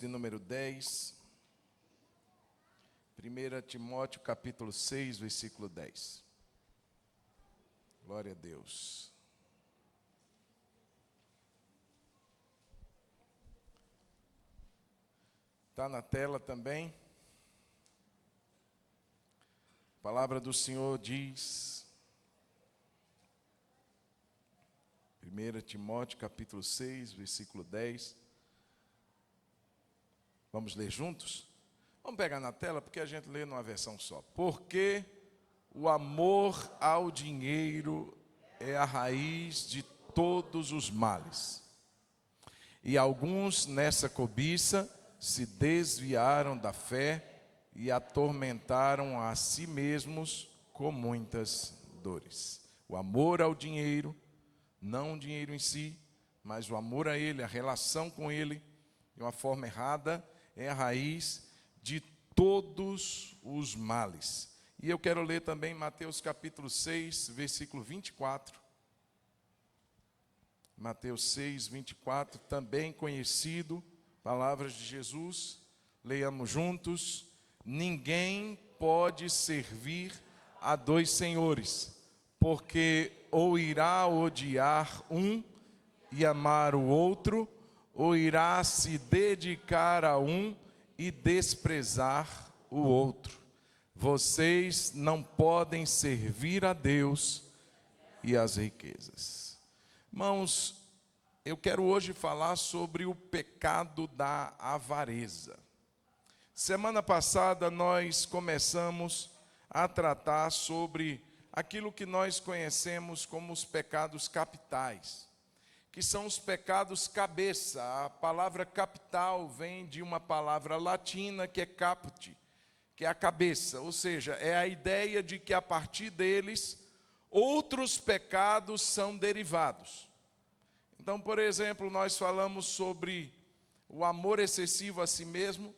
de número 10, 1 Timóteo capítulo 6, versículo 10. Glória a Deus. Está na tela também. A palavra do Senhor diz, 1 Timóteo capítulo 6, versículo 10. Vamos ler juntos? Vamos pegar na tela, porque a gente lê numa versão só. Porque o amor ao dinheiro é a raiz de todos os males. E alguns nessa cobiça se desviaram da fé e atormentaram a si mesmos com muitas dores. O amor ao dinheiro, não o dinheiro em si, mas o amor a ele, a relação com ele, de uma forma errada, é a raiz de todos os males. E eu quero ler também Mateus capítulo 6, versículo 24. Mateus 6, 24, também conhecido, palavras de Jesus, leiamos juntos. Ninguém pode servir a dois senhores, porque ou irá odiar um e amar o outro, ou irá se dedicar a um e desprezar o outro. Vocês não podem servir a Deus e às riquezas. Irmãos, eu quero hoje falar sobre o pecado da avareza. Semana passada nós começamos a tratar sobre aquilo que nós conhecemos como os pecados capitais, que são os pecados cabeça. A palavra capital vem de uma palavra latina que é caput, que é a cabeça, ou seja, é a ideia de que a partir deles outros pecados são derivados. Então, por exemplo, nós falamos sobre o amor excessivo a si mesmo,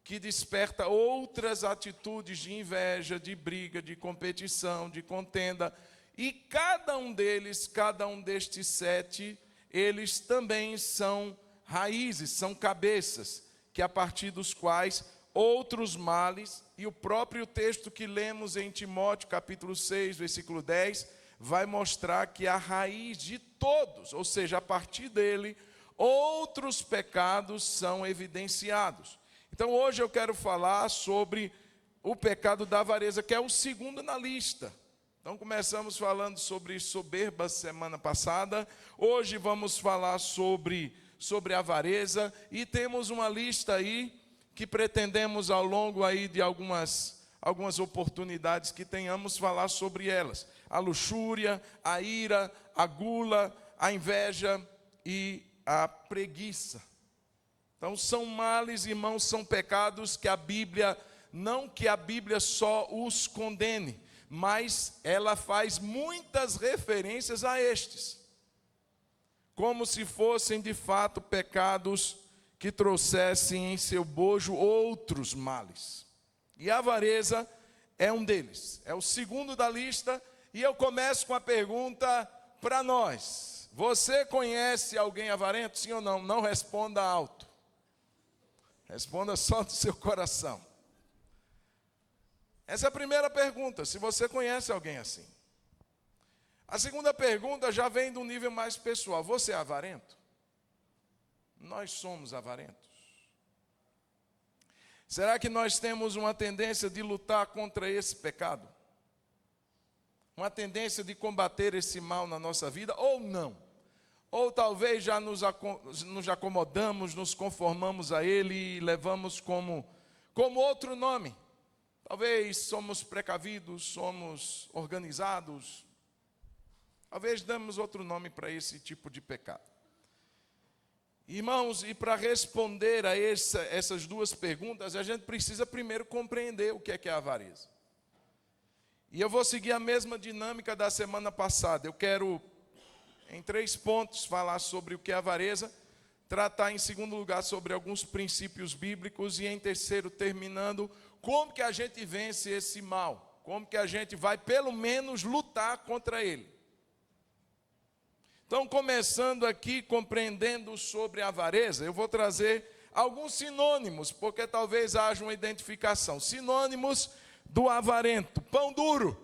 que desperta outras atitudes de inveja, de briga, de competição, de contenda, e cada um deles, cada um destes 7, eles também são raízes, são cabeças, que a partir dos quais outros males, e o próprio texto que lemos em Timóteo, capítulo 6, versículo 10, vai mostrar que a raiz de todos, ou seja, a partir dele, outros pecados são evidenciados. Então hoje eu quero falar sobre o pecado da avareza, que é o segundo na lista. Então começamos falando sobre soberba semana passada, hoje vamos falar sobre avareza, e temos uma lista aí que pretendemos ao longo aí de algumas oportunidades que tenhamos falar sobre elas. A luxúria, a ira, a gula, a inveja e a preguiça. Então são males, irmãos, são pecados que a Bíblia, não que a Bíblia só os condene, mas ela faz muitas referências a estes, como se fossem de fato pecados que trouxessem em seu bojo outros males. E a avareza é um deles, é o segundo da lista, e eu começo com a pergunta para nós. Você conhece alguém avarento, sim ou não? Não responda alto. Responda só do seu coração. Essa é a primeira pergunta, se você conhece alguém assim. A segunda pergunta já vem de um nível mais pessoal. Você é avarento? Nós somos avarentos. Será que nós temos uma tendência de lutar contra esse pecado? Uma tendência de combater esse mal na nossa vida ou não? Ou talvez já nos acomodamos, nos conformamos a ele e levamos como outro nome. Talvez somos precavidos, somos organizados. Talvez damos outro nome para esse tipo de pecado. Irmãos, e para responder a essas duas perguntas, a gente precisa primeiro compreender o que é a avareza. E eu vou seguir a mesma dinâmica da semana passada. Eu quero, em 3 pontos, falar sobre o que é avareza, tratar em segundo lugar sobre alguns princípios bíblicos e em terceiro, terminando, como que a gente vence esse mal, como que a gente vai pelo menos lutar contra ele. Então, começando aqui, compreendendo sobre a avareza, eu vou trazer alguns sinônimos, porque talvez haja uma identificação. Sinônimos do avarento: pão duro.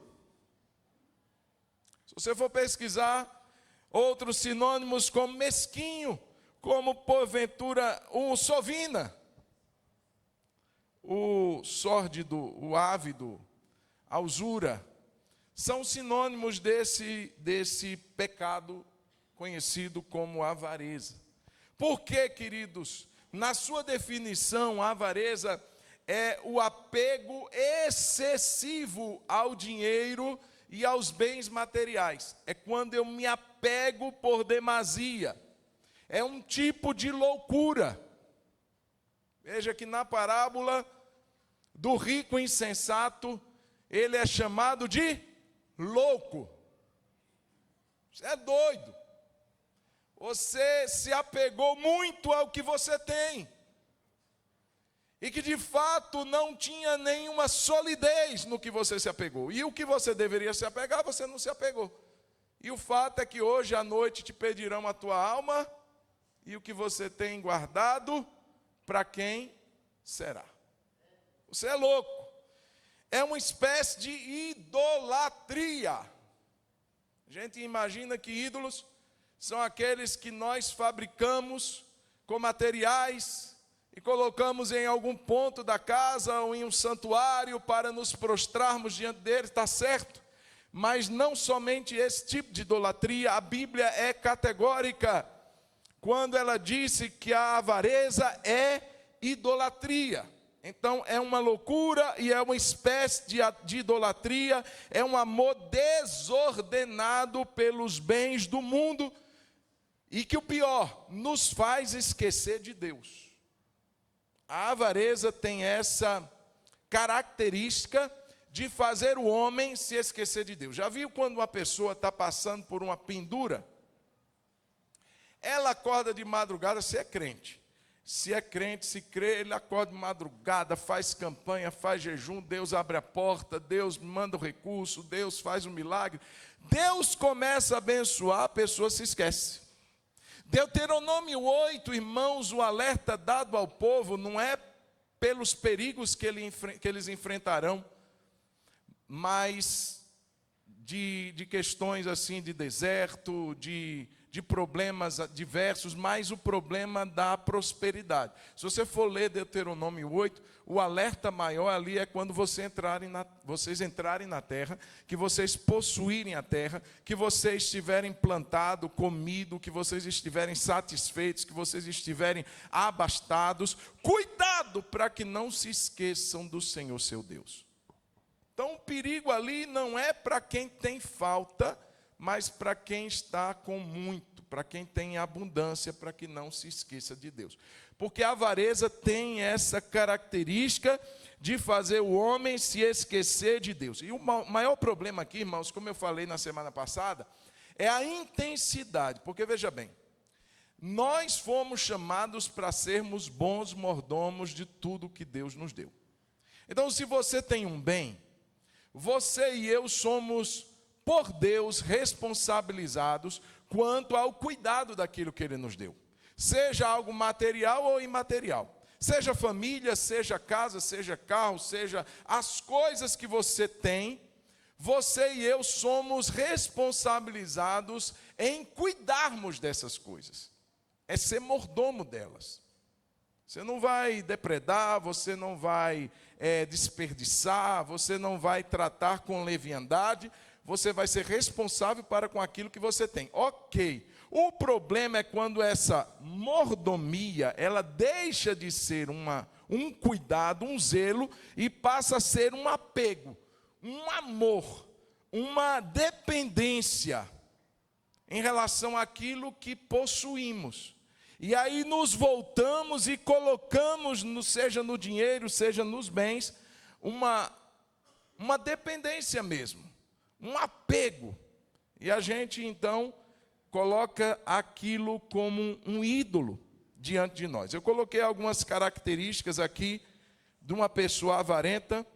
Se você for pesquisar, outros sinônimos como mesquinho, como porventura o sovina, o sórdido, o ávido, a usura, são sinônimos desse pecado conhecido como avareza. Por quê, queridos? Na sua definição, a avareza é o apego excessivo ao dinheiro e aos bens materiais. É quando eu me apego por demasia. É um tipo de loucura. Veja que na parábola do rico insensato, ele é chamado de louco. Você é doido. Você se apegou muito ao que você tem. E que de fato não tinha nenhuma solidez no que você se apegou. E o que você deveria se apegar, você não se apegou. E o fato é que hoje à noite te pedirão a tua alma, e o que você tem guardado, para quem será? Você é louco. É uma espécie de idolatria. A gente imagina que ídolos são aqueles que nós fabricamos com materiais e colocamos em algum ponto da casa ou em um santuário para nos prostrarmos diante dele, está certo? Mas não somente esse tipo de idolatria. A Bíblia é categórica quando ela disse que a avareza é idolatria. Então é uma loucura e é uma espécie de idolatria, é um amor desordenado pelos bens do mundo, e que o pior, nos faz esquecer de Deus. A avareza tem essa característica de fazer o homem se esquecer de Deus. Já viu quando uma pessoa está passando por uma pendura? Ela acorda de madrugada, se é crente. Se é crente, se crê, ele acorda de madrugada, faz campanha, faz jejum, Deus abre a porta, Deus manda o recurso, Deus faz um milagre. Deus começa a abençoar, a pessoa se esquece. Deuteronômio 8, irmãos, o alerta dado ao povo não é pelos perigos que eles enfrentarão, mas de questões assim de deserto, de problemas diversos, mas o problema da prosperidade. Se você for ler Deuteronômio 8, o alerta maior ali é quando vocês entrarem na terra, que vocês possuírem a terra, que vocês estiverem plantado, comido, que vocês estiverem satisfeitos, que vocês estiverem abastados. Cuidado para que não se esqueçam do Senhor seu Deus. Então o perigo ali não é para quem tem falta, mas para quem está com muito, para quem tem abundância, para que não se esqueça de Deus. Porque a avareza tem essa característica de fazer o homem se esquecer de Deus. E o maior problema aqui, irmãos, como eu falei na semana passada, é a intensidade. Porque veja bem, nós fomos chamados para sermos bons mordomos de tudo que Deus nos deu. Então, se você tem um bem, você e eu somos, por Deus, responsabilizados quanto ao cuidado daquilo que Ele nos deu. Seja algo material ou imaterial. Seja família, seja casa, seja carro, seja as coisas que você tem, você e eu somos responsabilizados em cuidarmos dessas coisas. É ser mordomo delas. Você não vai depredar, você não vai desperdiçar, você não vai tratar com leviandade, você vai ser responsável para com aquilo que você tem. Ok. O problema é quando essa mordomia, ela deixa de ser um cuidado, um zelo, e passa a ser um apego, um amor, uma dependência em relação àquilo que possuímos. E aí nos voltamos e colocamos, seja no dinheiro, seja nos bens, uma dependência mesmo, um apego. E a gente então coloca aquilo como um ídolo diante de nós. Eu coloquei algumas características aqui de uma pessoa avarenta,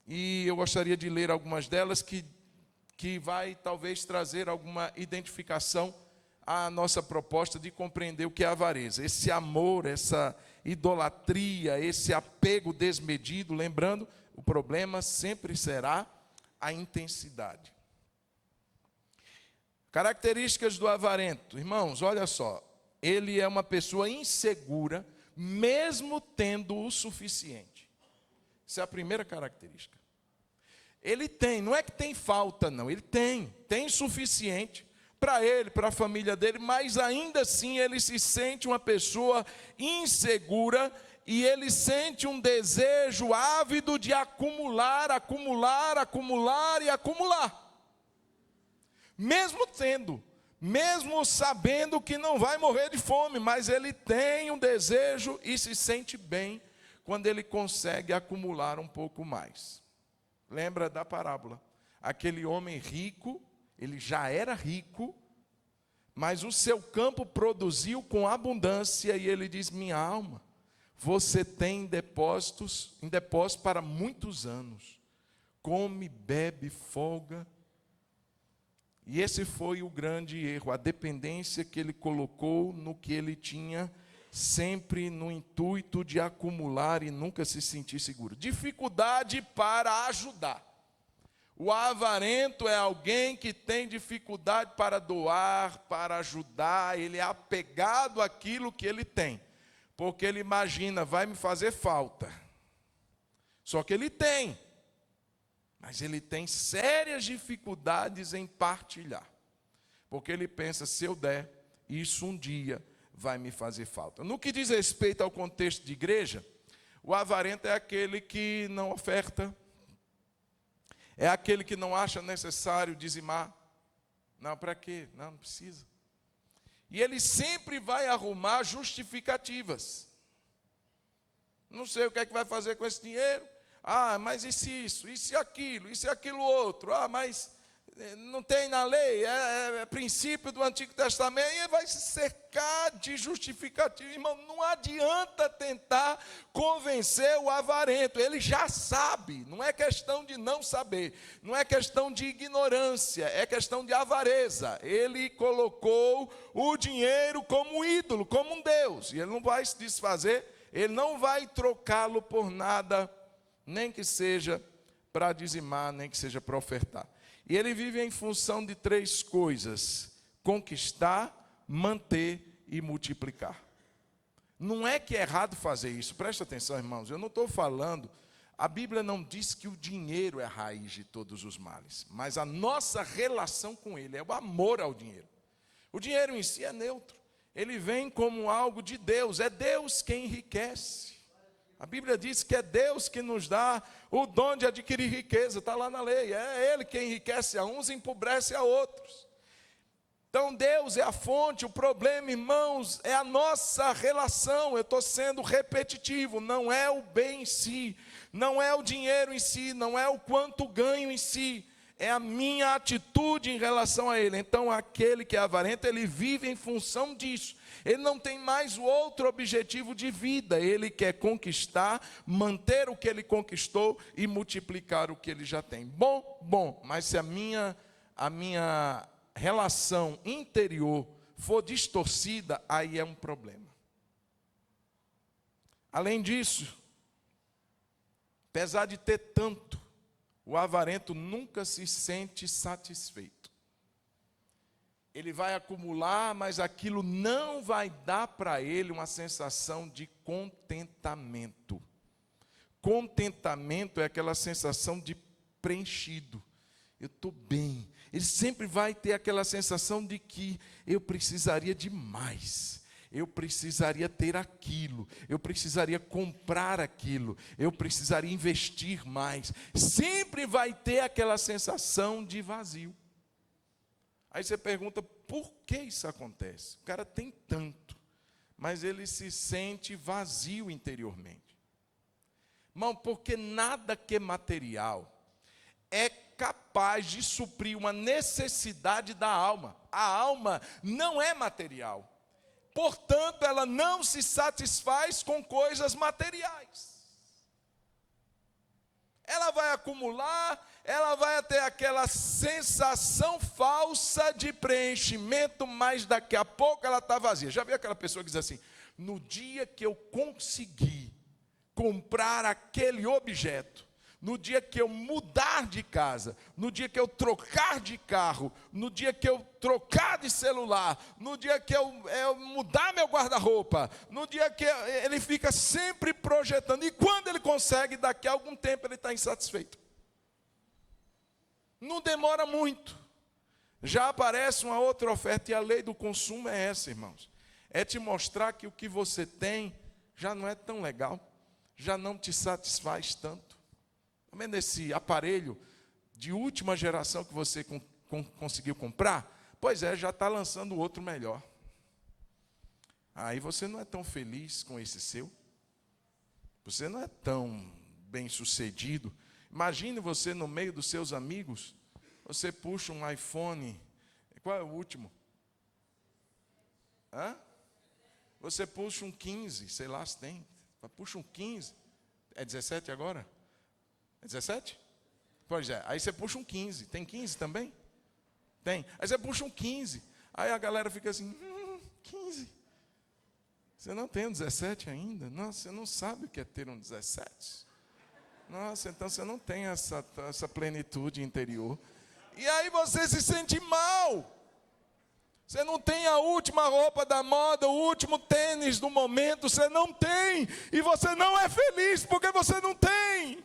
e eu gostaria de ler algumas delas que vai talvez trazer alguma identificação à nossa proposta de compreender o que é avareza. Esse amor, idolatria, esse apego desmedido. Lembrando, o problema sempre será a intensidade. Características do avarento. Irmãos, olha só. Ele é uma pessoa insegura, mesmo tendo o suficiente. Essa é a primeira característica. Ele tem, não é que tem falta, não. Ele tem suficiente para ele, para a família dele, mas ainda assim ele se sente uma pessoa insegura e ele sente um desejo ávido de acumular, acumular, acumular e acumular. Mesmo tendo, mesmo sabendo que não vai morrer de fome, mas ele tem um desejo e se sente bem quando ele consegue acumular um pouco mais. Lembra da parábola? Aquele homem rico, ele já era rico, mas o seu campo produziu com abundância e ele diz: minha alma, você tem depósitos para muitos anos. Come, bebe, folga. E esse foi o grande erro, a dependência que ele colocou no que ele tinha, sempre no intuito de acumular e nunca se sentir seguro. Dificuldade para ajudar. O avarento é alguém que tem dificuldade para doar, para ajudar, ele é apegado àquilo que ele tem, porque ele imagina, vai me fazer falta. Só que ele tem, mas ele tem sérias dificuldades em partilhar, porque ele pensa, se eu der, isso um dia vai me fazer falta. No que diz respeito ao contexto de igreja, o avarento é aquele que não oferta, é aquele que não acha necessário dizimar. Não, para quê? Não precisa. E ele sempre vai arrumar justificativas. Não sei o que é que vai fazer com esse dinheiro. Ah, mas e se isso? E se aquilo? E se aquilo outro? Ah, mas não tem na lei, é princípio do Antigo Testamento, e vai se cercar de justificativa. Irmão, não adianta tentar convencer o avarento, ele já sabe, não é questão de não saber, não é questão de ignorância, é questão de avareza. Ele colocou o dinheiro como ídolo, como um Deus, e ele não vai se desfazer, ele não vai trocá-lo por nada, nem que seja para dizimar, nem que seja para ofertar. E ele vive em função de 3 coisas: conquistar, manter e multiplicar. Não é que é errado fazer isso, presta atenção, irmãos, eu não estou falando, a Bíblia não diz que o dinheiro é a raiz de todos os males, mas a nossa relação com ele, é o amor ao dinheiro. O dinheiro em si é neutro, ele vem como algo de Deus, é Deus quem enriquece. A Bíblia diz que é Deus que nos dá o dom de adquirir riqueza, está lá na lei. É Ele quem enriquece a uns e empobrece a outros. Então Deus é a fonte, o problema, irmãos, é a nossa relação. Eu estou sendo repetitivo, não é o bem em si, não é o dinheiro em si, não é o quanto ganho em si, é a minha atitude em relação a Ele. Então aquele que é avarento, ele vive em função disso. Ele não tem mais o outro objetivo de vida, ele quer conquistar, manter o que ele conquistou e multiplicar o que ele já tem. Bom, mas se a minha relação interior for distorcida, aí é um problema. Além disso, apesar de ter tanto, o avarento nunca se sente satisfeito. Ele vai acumular, mas aquilo não vai dar para ele uma sensação de contentamento. Contentamento é aquela sensação de preenchido. Eu estou bem. Ele sempre vai ter aquela sensação de que eu precisaria de mais. Eu precisaria ter aquilo. Eu precisaria comprar aquilo. Eu precisaria investir mais. Sempre vai ter aquela sensação de vazio. Aí você pergunta, por que isso acontece? O cara tem tanto, mas ele se sente vazio interiormente. Irmão, porque nada que é material é capaz de suprir uma necessidade da alma. A alma não é material. Portanto, ela não se satisfaz com coisas materiais. Ela vai acumular, ela vai ter aquela sensação falsa de preenchimento, mas daqui a pouco ela está vazia. Já viu aquela pessoa que diz assim, no dia que eu conseguir comprar aquele objeto, no dia que eu mudar de casa, no dia que eu trocar de carro, no dia que eu trocar de celular, no dia que eu mudar meu guarda-roupa, no dia que ele fica sempre projetando, e quando ele consegue, daqui a algum tempo ele está insatisfeito. Não demora muito, já aparece uma outra oferta, e a lei do consumo é essa, irmãos, é te mostrar que o que você tem já não é tão legal, já não te satisfaz tanto. Está vendo esse aparelho de última geração que você conseguiu comprar? Pois é, já está lançando outro melhor. Aí você não é tão feliz com esse seu. Você não é tão bem sucedido. Imagine você no meio dos seus amigos, você puxa um iPhone. Qual é o último? Você puxa um 15, sei lá se tem. Puxa um 15. É 17 agora? É 17? Pois é, aí você puxa um 15. Tem 15 também? Tem. Aí você puxa um 15. Aí a galera fica assim, 15. Você não tem um 17 ainda? Nossa, você não sabe o que é ter um 17. Nossa, então você não tem essa plenitude interior. E aí você se sente mal. Você não tem a última roupa da moda, o último tênis do momento, você não tem. E você não é feliz porque você não tem.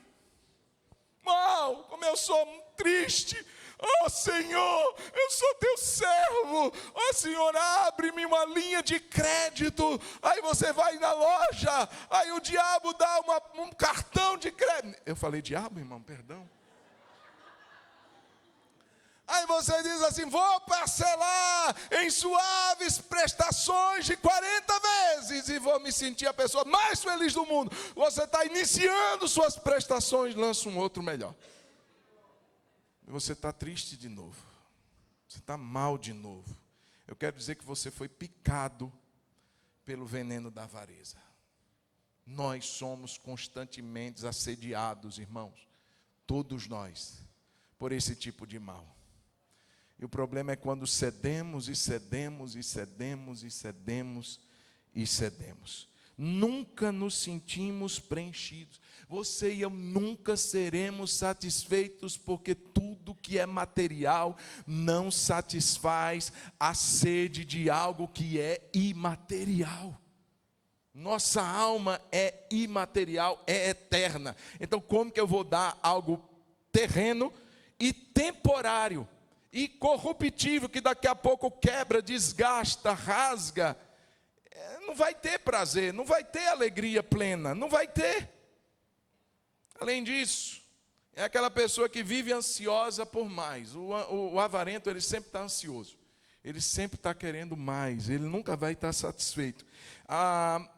Uau, como eu sou triste. Oh Senhor, eu sou teu servo. Oh Senhor, abre-me uma linha de crédito. Aí você vai na loja, aí o diabo dá um cartão de crédito. Eu falei diabo, irmão, perdão. Aí você diz assim, vou parcelar em suaves prestações de 40 vezes e vou me sentir a pessoa mais feliz do mundo. Você está iniciando suas prestações, lança um outro melhor. E você está triste de novo. Você está mal de novo. Eu quero dizer que você foi picado pelo veneno da avareza. Nós somos constantemente assediados, irmãos, todos nós, por esse tipo de mal. E o problema é quando cedemos e cedemos e cedemos e cedemos e cedemos. Nunca nos sentimos preenchidos. Você e eu nunca seremos satisfeitos, porque tudo que é material não satisfaz a sede de algo que é imaterial. Nossa alma é imaterial, é eterna. Então como que eu vou dar algo terreno e temporário e corruptível, que daqui a pouco quebra, desgasta, rasga? Não vai ter prazer, não vai ter alegria plena, não vai ter. Além disso, é aquela pessoa que vive ansiosa por mais. O avarento, ele sempre está ansioso, ele sempre está querendo mais, ele nunca vai estar satisfeito.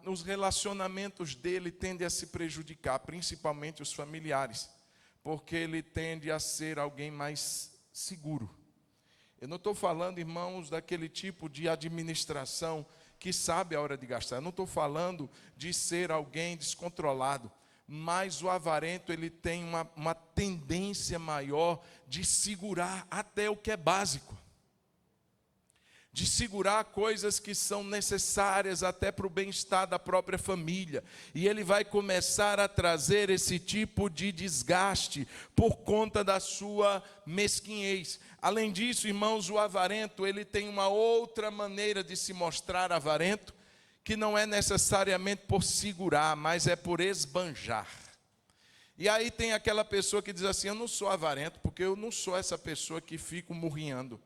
Os relacionamentos dele tendem a se prejudicar, principalmente os familiares, porque ele tende a ser alguém mais seguro. Eu não estou falando, irmãos, daquele tipo de administração que sabe a hora de gastar. Eu não estou falando de ser alguém descontrolado, mas o avarento, ele tem uma tendência maior de segurar até o que é básico, de segurar coisas que são necessárias até para o bem-estar da própria família, e ele vai começar a trazer esse tipo de desgaste por conta da sua mesquinhez. Além disso, irmãos, o avarento, ele tem uma outra maneira de se mostrar avarento, que não é necessariamente por segurar, mas é por esbanjar. E aí tem aquela pessoa que diz assim, eu não sou avarento, porque eu não sou essa pessoa que fica murrinhando.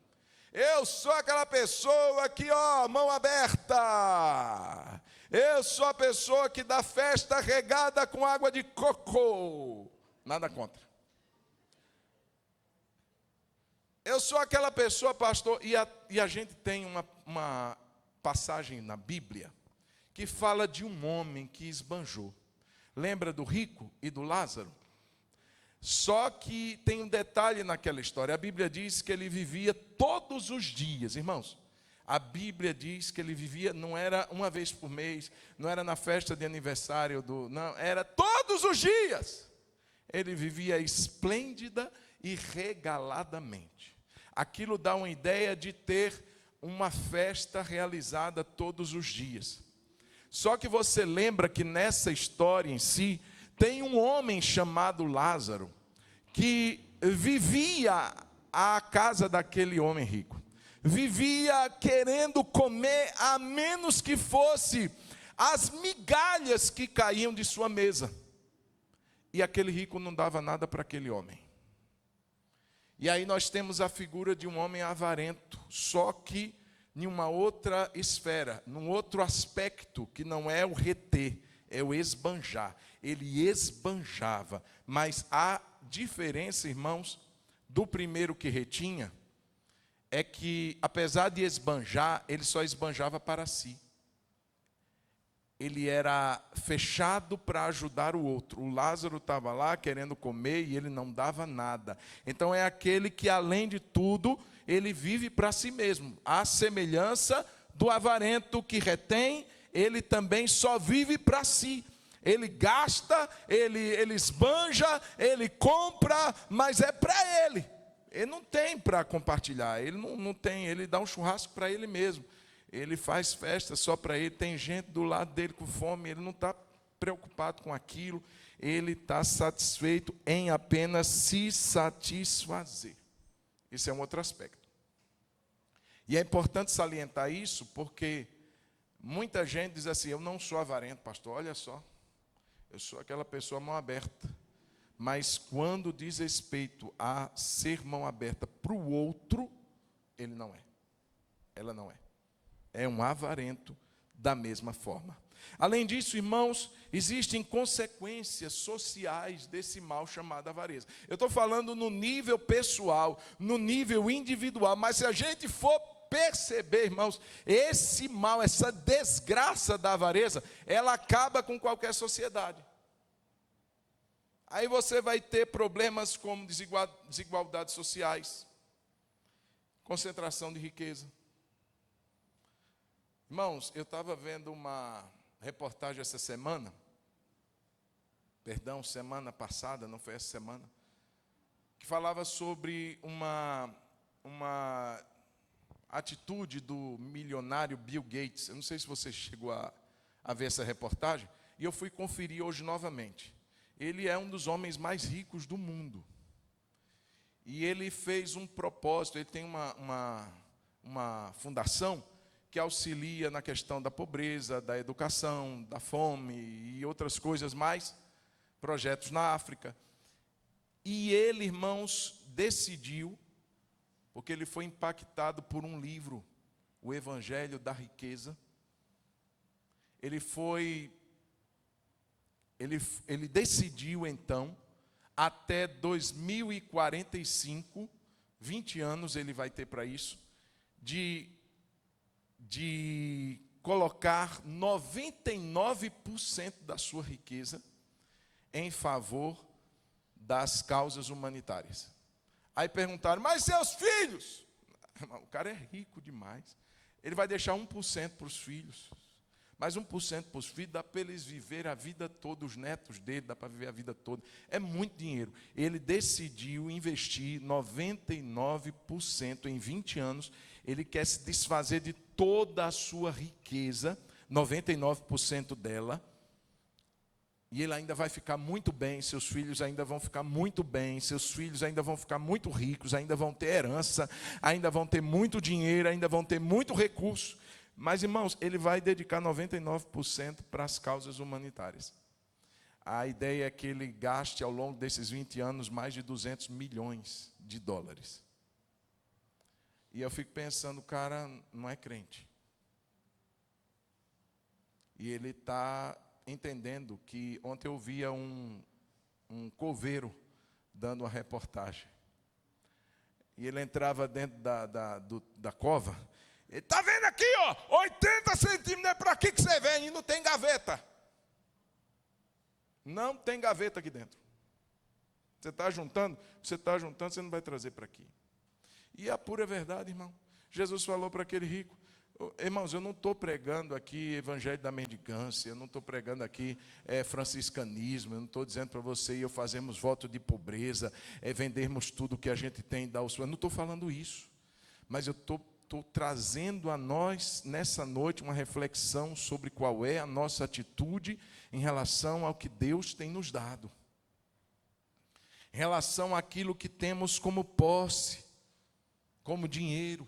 Eu sou aquela pessoa que, mão aberta. Eu sou a pessoa que dá festa regada com água de coco. Nada contra. Eu sou aquela pessoa, pastor, e a gente tem uma passagem na Bíblia que fala de um homem que esbanjou. Lembra do rico e do Lázaro? Só que tem um detalhe naquela história. A Bíblia diz que ele vivia todos os dias, irmãos. A Bíblia diz que ele vivia, não era uma vez por mês, não era na festa de aniversário, não, era todos os dias. Ele vivia esplêndida e regaladamente. Aquilo dá uma ideia de ter uma festa realizada todos os dias. Só que você lembra que nessa história em si, tem um homem chamado Lázaro, que vivia à casa daquele homem rico. Vivia querendo comer, a menos que fosse as migalhas que caíam de sua mesa. E aquele rico não dava nada para aquele homem. E aí nós temos a figura de um homem avarento, só que em uma outra esfera, num outro aspecto, que não é o reter, é o esbanjar. Ele esbanjava, mas a diferença, irmãos, do primeiro que retinha, é que, apesar de esbanjar, ele só esbanjava para si. Ele era fechado para ajudar o outro. O Lázaro estava lá querendo comer e ele não dava nada. Então é aquele que, além de tudo, ele vive para si mesmo. A semelhança do avarento que retém, ele também só vive para si. Ele gasta, ele esbanja, ele compra, mas é para ele. Ele não tem para compartilhar, ele não tem, ele dá um churrasco para ele mesmo. Ele faz festa só para ele, tem gente do lado dele com fome, ele não está preocupado com aquilo, ele está satisfeito em apenas se satisfazer. Esse é um outro aspecto. E é importante salientar isso, porque muita gente diz assim: eu não sou avarento, pastor, olha só, eu sou aquela pessoa mão aberta. Mas quando diz respeito a ser mão aberta para o outro, ele não é, ela não é. É um avarento da mesma forma. Além disso, irmãos, existem consequências sociais desse mal chamado avareza. Eu estou falando no nível pessoal, no nível individual, mas se a gente for perceber, irmãos, esse mal, essa desgraça da avareza, ela acaba com qualquer sociedade. Aí você vai ter problemas como desigualdades sociais, concentração de riqueza. Irmãos, eu estava vendo uma reportagem essa semana, semana passada, não foi essa semana, que falava sobre uma atitude do milionário Bill Gates. Eu não sei se você chegou a ver essa reportagem, e eu fui conferir hoje novamente. Ele é um dos homens mais ricos do mundo. E ele fez um propósito, ele tem uma fundação que auxilia na questão da pobreza, da educação, da fome e outras coisas mais, projetos na África. E ele, irmãos, decidiu, porque ele foi impactado por um livro, o Evangelho da Riqueza. Ele decidiu, então, até 2045, 20 anos ele vai ter para isso, de colocar 99% da sua riqueza em favor das causas humanitárias. Aí perguntaram: mas seus filhos? O cara é rico demais. Ele vai deixar 1% para os filhos. Mas 1% para os filhos dá para eles viver a vida toda, os netos dele, dá para viver a vida toda. É muito dinheiro. Ele decidiu investir 99% em 20 anos. Ele quer se desfazer de toda a sua riqueza, 99% dela. E ele ainda vai ficar muito bem, seus filhos ainda vão ficar muito bem, seus filhos ainda vão ficar muito ricos, ainda vão ter herança, ainda vão ter muito dinheiro, ainda vão ter muito recurso. Mas, irmãos, ele vai dedicar 99% para as causas humanitárias. A ideia é que ele gaste ao longo desses 20 anos mais de 200 milhões de dólares. E eu fico pensando, o cara não é crente. E ele está entendendo que ontem eu via um coveiro dando uma reportagem. E ele entrava dentro da cova. Ele está vendo aqui, ó, 80 centímetros, é para que você vem? E não tem gaveta. Não tem gaveta aqui dentro. Você está juntando, você não vai trazer para aqui. E a pura verdade, irmão. Jesus falou para aquele rico: irmãos, eu não estou pregando aqui evangelho da mendicância, eu não estou pregando aqui franciscanismo, eu não estou dizendo para você e eu fazemos voto de pobreza, vendermos tudo que a gente tem e dar ao Senhor. Eu não estou falando isso. Mas eu estou estou trazendo a nós, nessa noite, uma reflexão sobre qual é a nossa atitude em relação ao que Deus tem nos dado. Em relação àquilo que temos como posse, como dinheiro.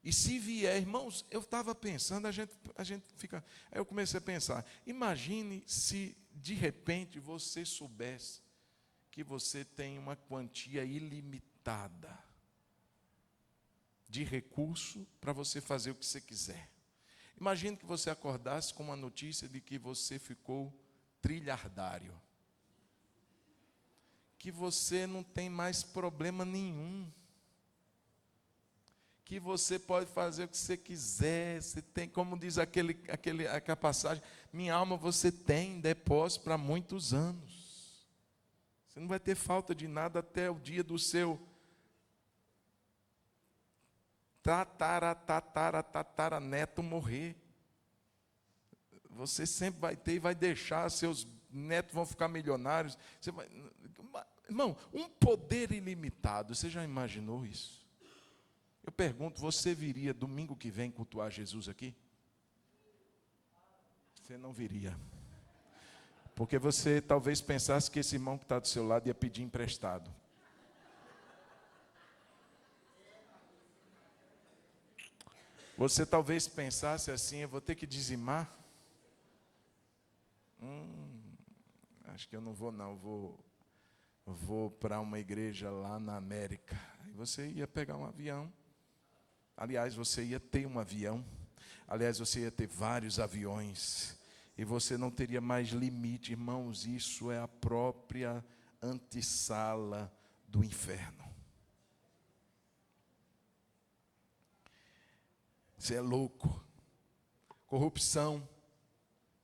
E se vier, irmãos, eu estava pensando, a gente fica... Aí eu comecei a pensar, imagine se de repente você soubesse que você tem uma quantia ilimitada de recurso para você fazer o que você quiser. Imagine que você acordasse com uma notícia de que você ficou trilhardário. Que você não tem mais problema nenhum. Que você pode fazer o que você quiser. Você tem, como diz aquela passagem, minha alma você tem depósito para muitos anos. Você não vai ter falta de nada até o dia do seu tataraneto morrer. Você sempre vai ter e vai deixar, seus netos vão ficar milionários. Você vai, irmão, um poder ilimitado, você já imaginou isso? Eu pergunto, você viria domingo que vem cultuar Jesus aqui? Você não viria. Porque você talvez pensasse que esse irmão que está do seu lado ia pedir emprestado. Você talvez pensasse assim, eu vou ter que dizimar? Acho que eu não vou não, vou para uma igreja lá na América. Aí você ia pegar um avião. Aliás, você ia ter um avião. Aliás, você ia ter vários aviões. E você não teria mais limite. Irmãos, isso é a própria antessala do inferno. Você é louco. Corrupção.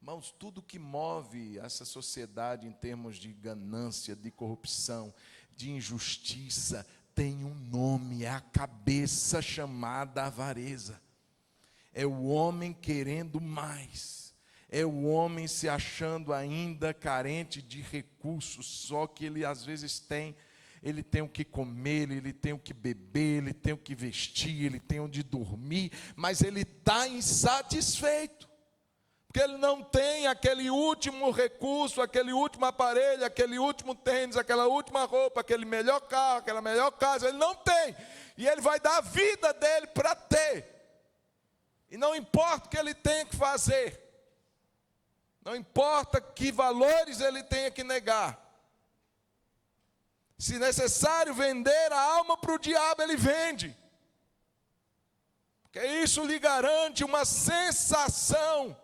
Irmãos, tudo que move essa sociedade em termos de ganância, de corrupção, de injustiça, tem um nome, é a cabeça chamada avareza. É o homem querendo mais. É o homem se achando ainda carente de recursos, só que ele às vezes tem... Ele tem o que comer, ele tem o que beber, ele tem o que vestir, ele tem onde dormir, mas ele está insatisfeito, porque ele não tem aquele último recurso, aquele último aparelho, aquele último tênis, aquela última roupa, aquele melhor carro, aquela melhor casa, ele não tem, e ele vai dar a vida dele para ter, e não importa o que ele tenha que fazer, não importa que valores ele tenha que negar, se necessário vender a alma para o diabo, ele vende. Porque isso lhe garante uma sensação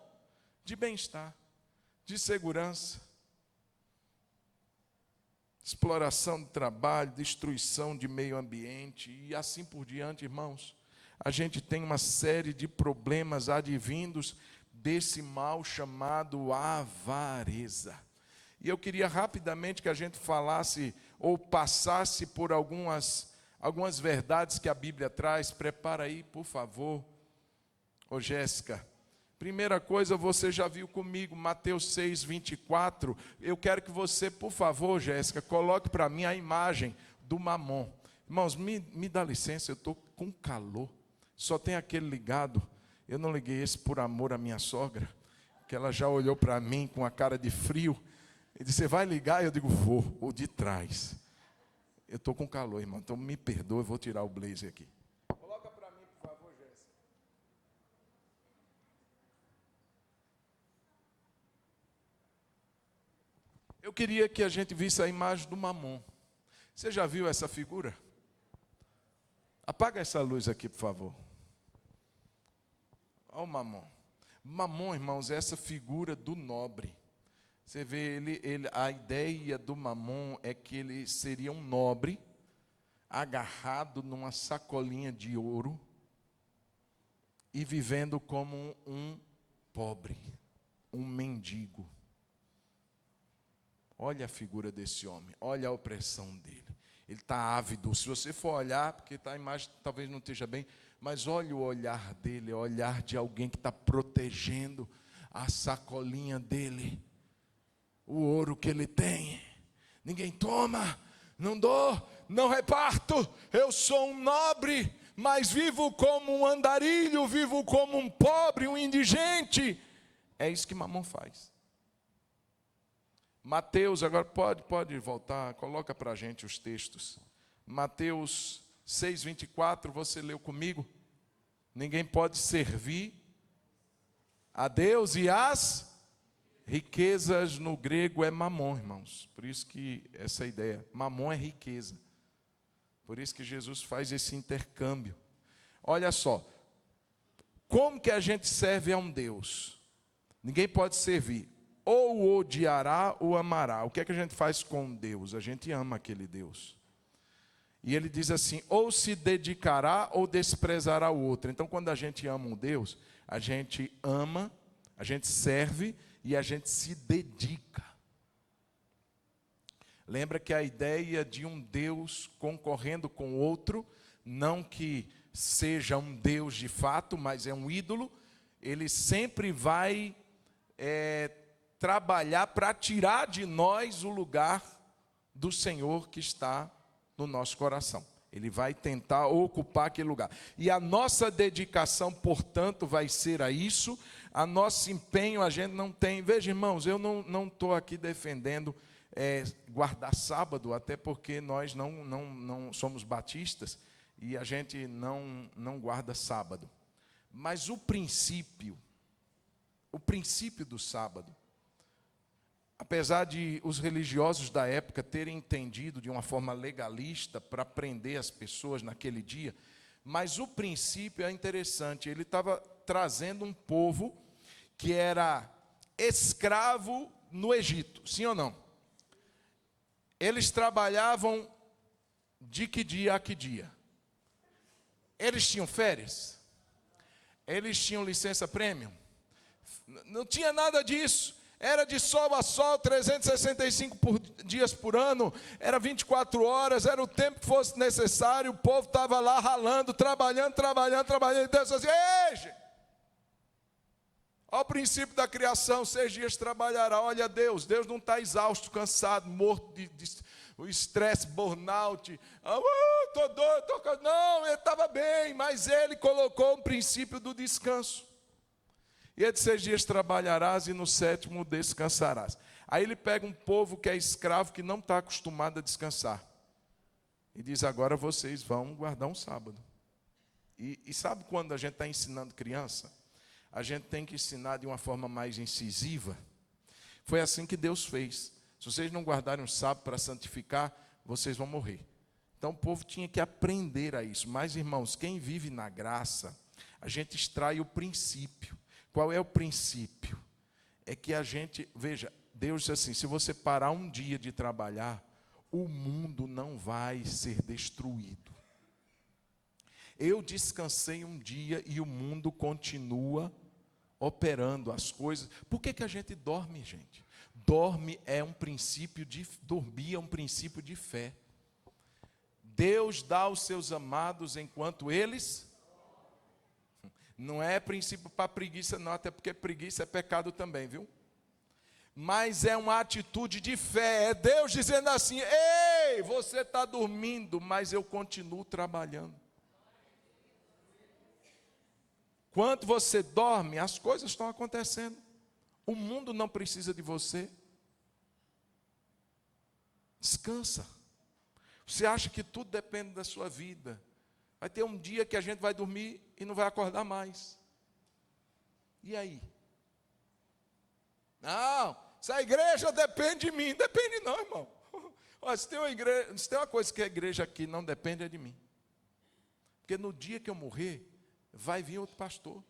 de bem-estar, de segurança, exploração do trabalho, destruição de meio ambiente e assim por diante, irmãos. A gente tem uma série de problemas advindos desse mal chamado avareza. E eu queria rapidamente que a gente falasse ou passasse por algumas verdades que a Bíblia traz. Prepara aí, por favor. Ô Jéssica, primeira coisa, você já viu comigo, Mateus 6, 24. Eu quero que você, por favor, Jéssica, coloque para mim a imagem do Mamon. Irmãos, me dá licença, eu estou com calor. Só tem aquele ligado. Eu não liguei esse por amor à minha sogra, que ela já olhou para mim com a cara de frio. Ele disse, você vai ligar? Eu digo, vou, o de trás. Eu estou com calor, irmão, então me perdoa, eu vou tirar o blazer aqui. Coloca para mim, por favor, Jéssica. Eu queria que a gente visse a imagem do Mamon. Você já viu essa figura? Apaga essa luz aqui, por favor. Olha o Mamon. Mamon, irmãos, é essa figura do nobre. Você vê, a ideia do Mamon é que ele seria um nobre, agarrado numa sacolinha de ouro, e vivendo como um pobre, um mendigo. Olha a figura desse homem, olha a opressão dele. Ele está ávido, se você for olhar, porque a imagem talvez não esteja bem, mas olha o olhar dele, o olhar de alguém que está protegendo a sacolinha dele. O ouro que ele tem, ninguém toma, não dou, não reparto, eu sou um nobre, mas vivo como um andarilho, vivo como um pobre, um indigente. É isso que Mamon faz. Mateus, agora pode voltar, coloca para a gente os textos. Mateus 6:24, você leu comigo? Ninguém pode servir a Deus e as riquezas, no grego é mamon, irmãos. Por isso que essa ideia, mamon é riqueza. Por isso que Jesus faz esse intercâmbio. Olha só, como que a gente serve a um Deus? Ninguém pode servir, ou o odiará ou amará. O que é que a gente faz com Deus? A gente ama aquele Deus. E ele diz assim, ou se dedicará ou desprezará o outro. Então, quando a gente ama um Deus, a gente ama, a gente serve e a gente se dedica. Lembra que a ideia de um Deus concorrendo com outro, não que seja um Deus de fato, mas é um ídolo, ele sempre vai trabalhar para tirar de nós o lugar do Senhor que está no nosso coração. Ele vai tentar ocupar aquele lugar. E a nossa dedicação, portanto, vai ser a isso. A nosso empenho a gente não tem. Veja, irmãos, eu não estou aqui defendendo guardar sábado, até porque nós não somos batistas e a gente não guarda sábado. Mas o princípio do sábado, apesar de os religiosos da época terem entendido de uma forma legalista para prender as pessoas naquele dia, mas o princípio é interessante. Ele estava trazendo um povo que era escravo no Egito, sim ou não? Eles trabalhavam de que dia a que dia? Eles tinham férias? Eles tinham licença premium? Não tinha nada disso. Era de sol a sol, 365 dias por ano, era 24 horas, era o tempo que fosse necessário, o povo estava lá ralando, trabalhando, e Deus assim, ei, gente, ao princípio da criação, 6 dias trabalhará. Olha Deus não está exausto, cansado, morto de o estresse, burnout, estou doido, não, ele estava bem, mas ele colocou o princípio do descanso. E é de 6 dias trabalharás e no 7º descansarás. Aí ele pega um povo que é escravo, que não está acostumado a descansar. E diz, agora vocês vão guardar um sábado. E sabe quando a gente está ensinando criança? A gente tem que ensinar de uma forma mais incisiva. Foi assim que Deus fez. Se vocês não guardarem um sábado para santificar, vocês vão morrer. Então o povo tinha que aprender a isso. Mas, irmãos, quem vive na graça, a gente extrai o princípio. Qual é o princípio? É que a gente, veja, Deus diz assim, se você parar um dia de trabalhar, o mundo não vai ser destruído. Eu descansei um dia e o mundo continua operando as coisas. Por que a gente dorme, gente? Dormir é um princípio de fé. Deus dá aos seus amados enquanto eles... Não é princípio para preguiça não, até porque preguiça é pecado também, viu? Mas é uma atitude de fé, é Deus dizendo assim, ei, você está dormindo, mas eu continuo trabalhando. Quando você dorme, as coisas estão acontecendo. O mundo não precisa de você. Descansa. Você acha que tudo depende da sua vida. Vai ter um dia que a gente vai dormir e não vai acordar mais. E aí? Não, se a igreja depende de mim. Depende não, irmão. Olha, se tem uma coisa que a igreja aqui não depende, é de mim. Porque no dia que eu morrer, vai vir outro pastor.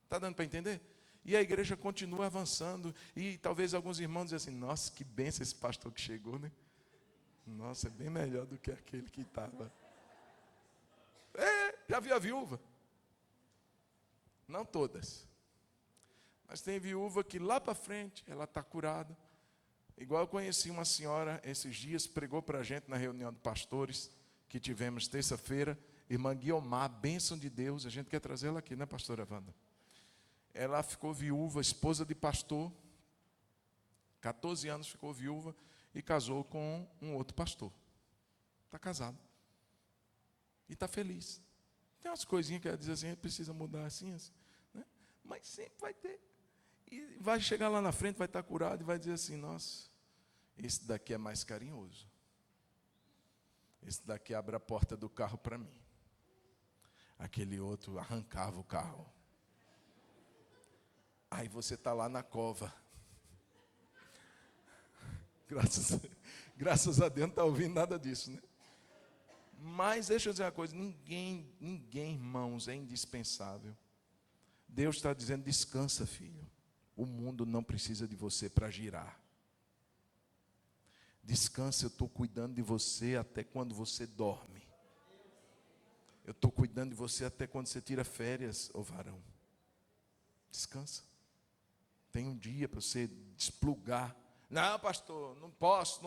Está dando para entender? E a igreja continua avançando. E talvez alguns irmãos dizem assim, nossa, que bênção esse pastor que chegou, né? Nossa, é bem melhor do que aquele que estava. Já viu a viúva? Não todas. Mas tem viúva que lá para frente, ela está curada. Igual eu conheci uma senhora, esses dias, pregou para a gente na reunião de pastores, que tivemos terça-feira, irmã Guiomar, bênção de Deus, a gente quer trazê-la aqui, né, pastora Wanda? Ela ficou viúva, esposa de pastor, 14 anos ficou viúva, e casou com um outro pastor. Está casado. E está feliz. Tem umas coisinhas que ela diz assim, precisa mudar assim, assim, né? Mas sempre vai ter. E vai chegar lá na frente, vai estar curado e vai dizer assim, nossa, esse daqui é mais carinhoso. Esse daqui abre a porta do carro para mim. Aquele outro arrancava o carro. Aí você está lá na cova. Graças a Deus não está ouvindo nada disso, né? Mas deixa eu dizer uma coisa, ninguém, irmãos, é indispensável. Deus está dizendo, descansa, filho. O mundo não precisa de você para girar. Descansa, eu estou cuidando de você até quando você dorme. Eu estou cuidando de você até quando você tira férias, ô varão. Descansa. Tem um dia para você desplugar. Não, pastor, não posso.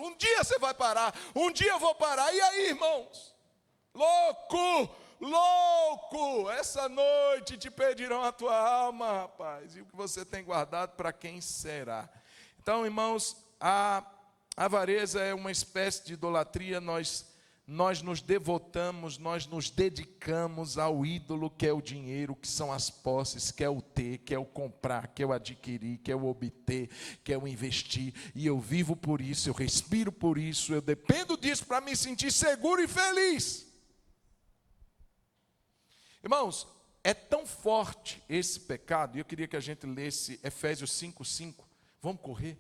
Um dia você vai parar, um dia eu vou parar. E aí, irmãos? Louco! Essa noite te pedirão a tua alma, rapaz. E o que você tem guardado, para quem será? Então, irmãos, a avareza é uma espécie de idolatria. Nós nos devotamos, nós nos dedicamos ao ídolo que é o dinheiro, que são as posses, que é o ter, que é o comprar, que é o adquirir, que é o obter, que é o investir. E eu vivo por isso, eu respiro por isso, eu dependo disso para me sentir seguro e feliz. Irmãos, é tão forte esse pecado, e eu queria que a gente lesse Efésios 5:5. Vamos correr?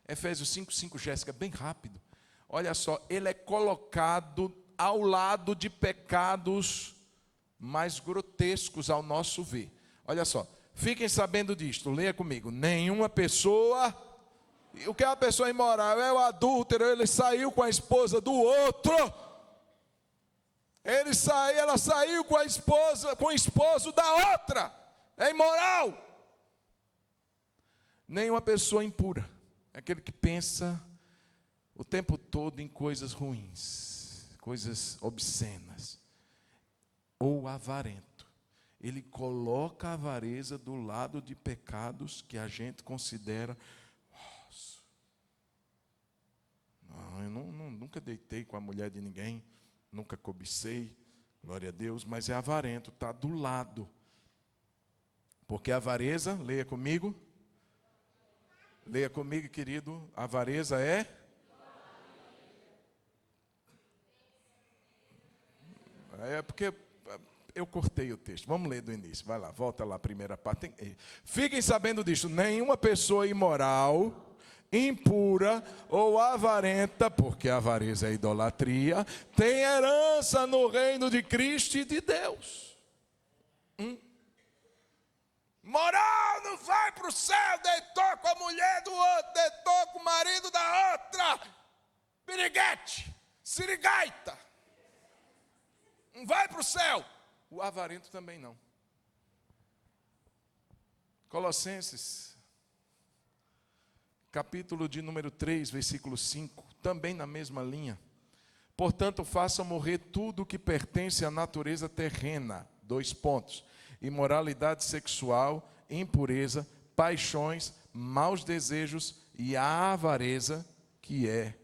Efésios 5:5, Jéssica, bem rápido. Olha só, ele é colocado ao lado de pecados mais grotescos ao nosso ver. Olha só, fiquem sabendo disto, leia comigo. Nenhuma pessoa, o que é uma pessoa imoral? É o adúltero, ele saiu com a esposa do outro. Ela saiu com o esposo da outra. É imoral. Nenhuma pessoa impura, é aquele que pensa o tempo todo em coisas ruins, coisas obscenas, ou avarento. Ele coloca a avareza do lado de pecados que a gente considera, nossa, não, eu nunca deitei com a mulher de ninguém, nunca cobicei, glória a Deus, mas é avarento, está do lado. Porque a avareza, leia comigo, querido, a avareza é... É porque eu cortei o texto. Vamos ler do início. Vai lá, volta lá, a primeira parte. Fiquem sabendo disto: nenhuma pessoa imoral, impura ou avarenta, porque a avareza é idolatria, tem herança no reino de Cristo e de Deus. Moral não vai para o céu, deitou com a mulher do outro, deitou com o marido da outra. Piriguete, sirigaita. Não vai para o céu. O avarento também não. Colossenses, capítulo de número 3, versículo 5, também na mesma linha. Portanto, façam morrer tudo que pertence à natureza terrena. 2 pontos. Imoralidade sexual, impureza, paixões, maus desejos e a avareza, que é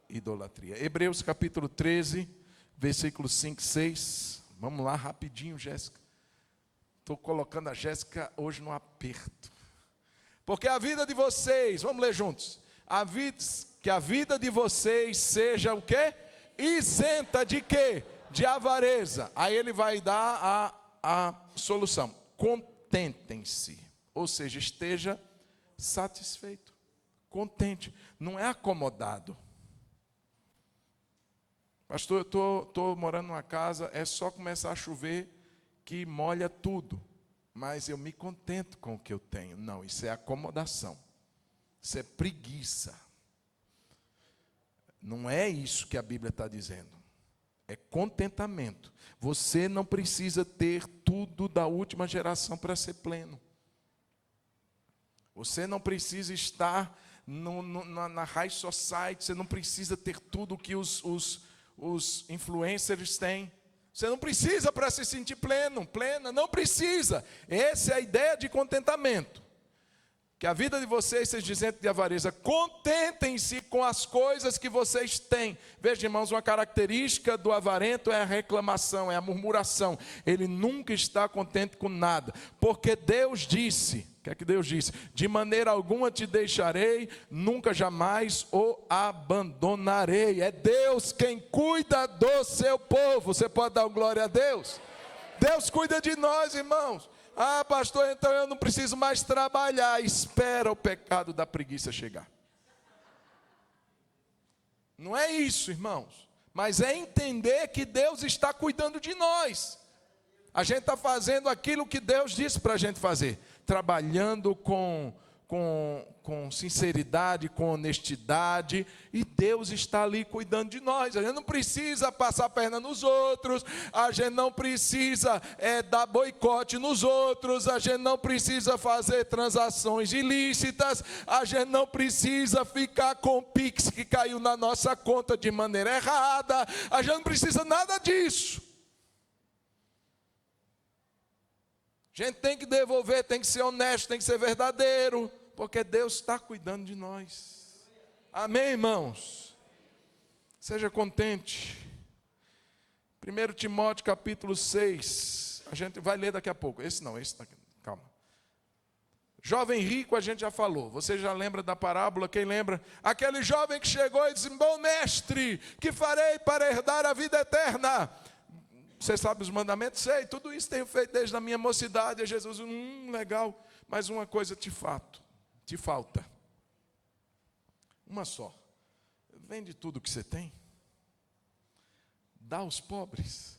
idolatria. Hebreus capítulo 13, versículos 5 e 6. Vamos lá, rapidinho, Jéssica. Estou colocando a Jéssica hoje no aperto. Porque a vida de vocês, vamos ler juntos. Que a vida de vocês seja o quê? Isenta de quê? De avareza. Aí ele vai dar a solução. Contentem-se. Ou seja, esteja satisfeito. Contente. Não é acomodado. Pastor, eu estou morando numa casa, é só começar a chover que molha tudo. Mas eu me contento com o que eu tenho. Não, isso é acomodação. Isso é preguiça. Não é isso que a Bíblia está dizendo. É contentamento. Você não precisa ter tudo da última geração para ser pleno. Você não precisa estar na high society, você não precisa ter tudo que os influencers têm. Você não precisa para se sentir plena, não precisa. Essa é a ideia de contentamento. Que a vida de vocês seja isenta de avareza. Contentem-se com as coisas que vocês têm. Veja, irmãos, uma característica do avarento é a reclamação, é a murmuração. Ele nunca está contente com nada. Porque Deus disse, o que é que Deus disse? De maneira alguma te deixarei, nunca jamais o abandonarei. É Deus quem cuida do seu povo. Você pode dar glória a Deus? Deus cuida de nós, irmãos. Ah, pastor, então eu não preciso mais trabalhar. Espera o pecado da preguiça chegar. Não é isso, irmãos. Mas é entender que Deus está cuidando de nós. A gente está fazendo aquilo que Deus disse para a gente fazer. Trabalhando com sinceridade, com honestidade, e Deus está ali cuidando de nós. A gente não precisa passar a perna nos outros, a gente não precisa dar boicote nos outros, a gente não precisa fazer transações ilícitas, a gente não precisa ficar com o Pix que caiu na nossa conta de maneira errada, a gente não precisa nada disso. A gente tem que devolver, tem que ser honesto, tem que ser verdadeiro, porque Deus está cuidando de nós. Amém, irmãos? Seja contente. 1 Timóteo capítulo 6, a gente vai ler daqui a pouco. Esse daqui, calma. Jovem rico a gente já falou. Você já lembra da parábola? Quem lembra? Aquele jovem que chegou e disse: bom mestre, que farei para herdar a vida eterna? Você sabe os mandamentos? Sei, tudo isso tenho feito desde a minha mocidade. E Jesus, legal, mas uma coisa te falta. Uma só. Vende tudo que você tem, dá aos pobres,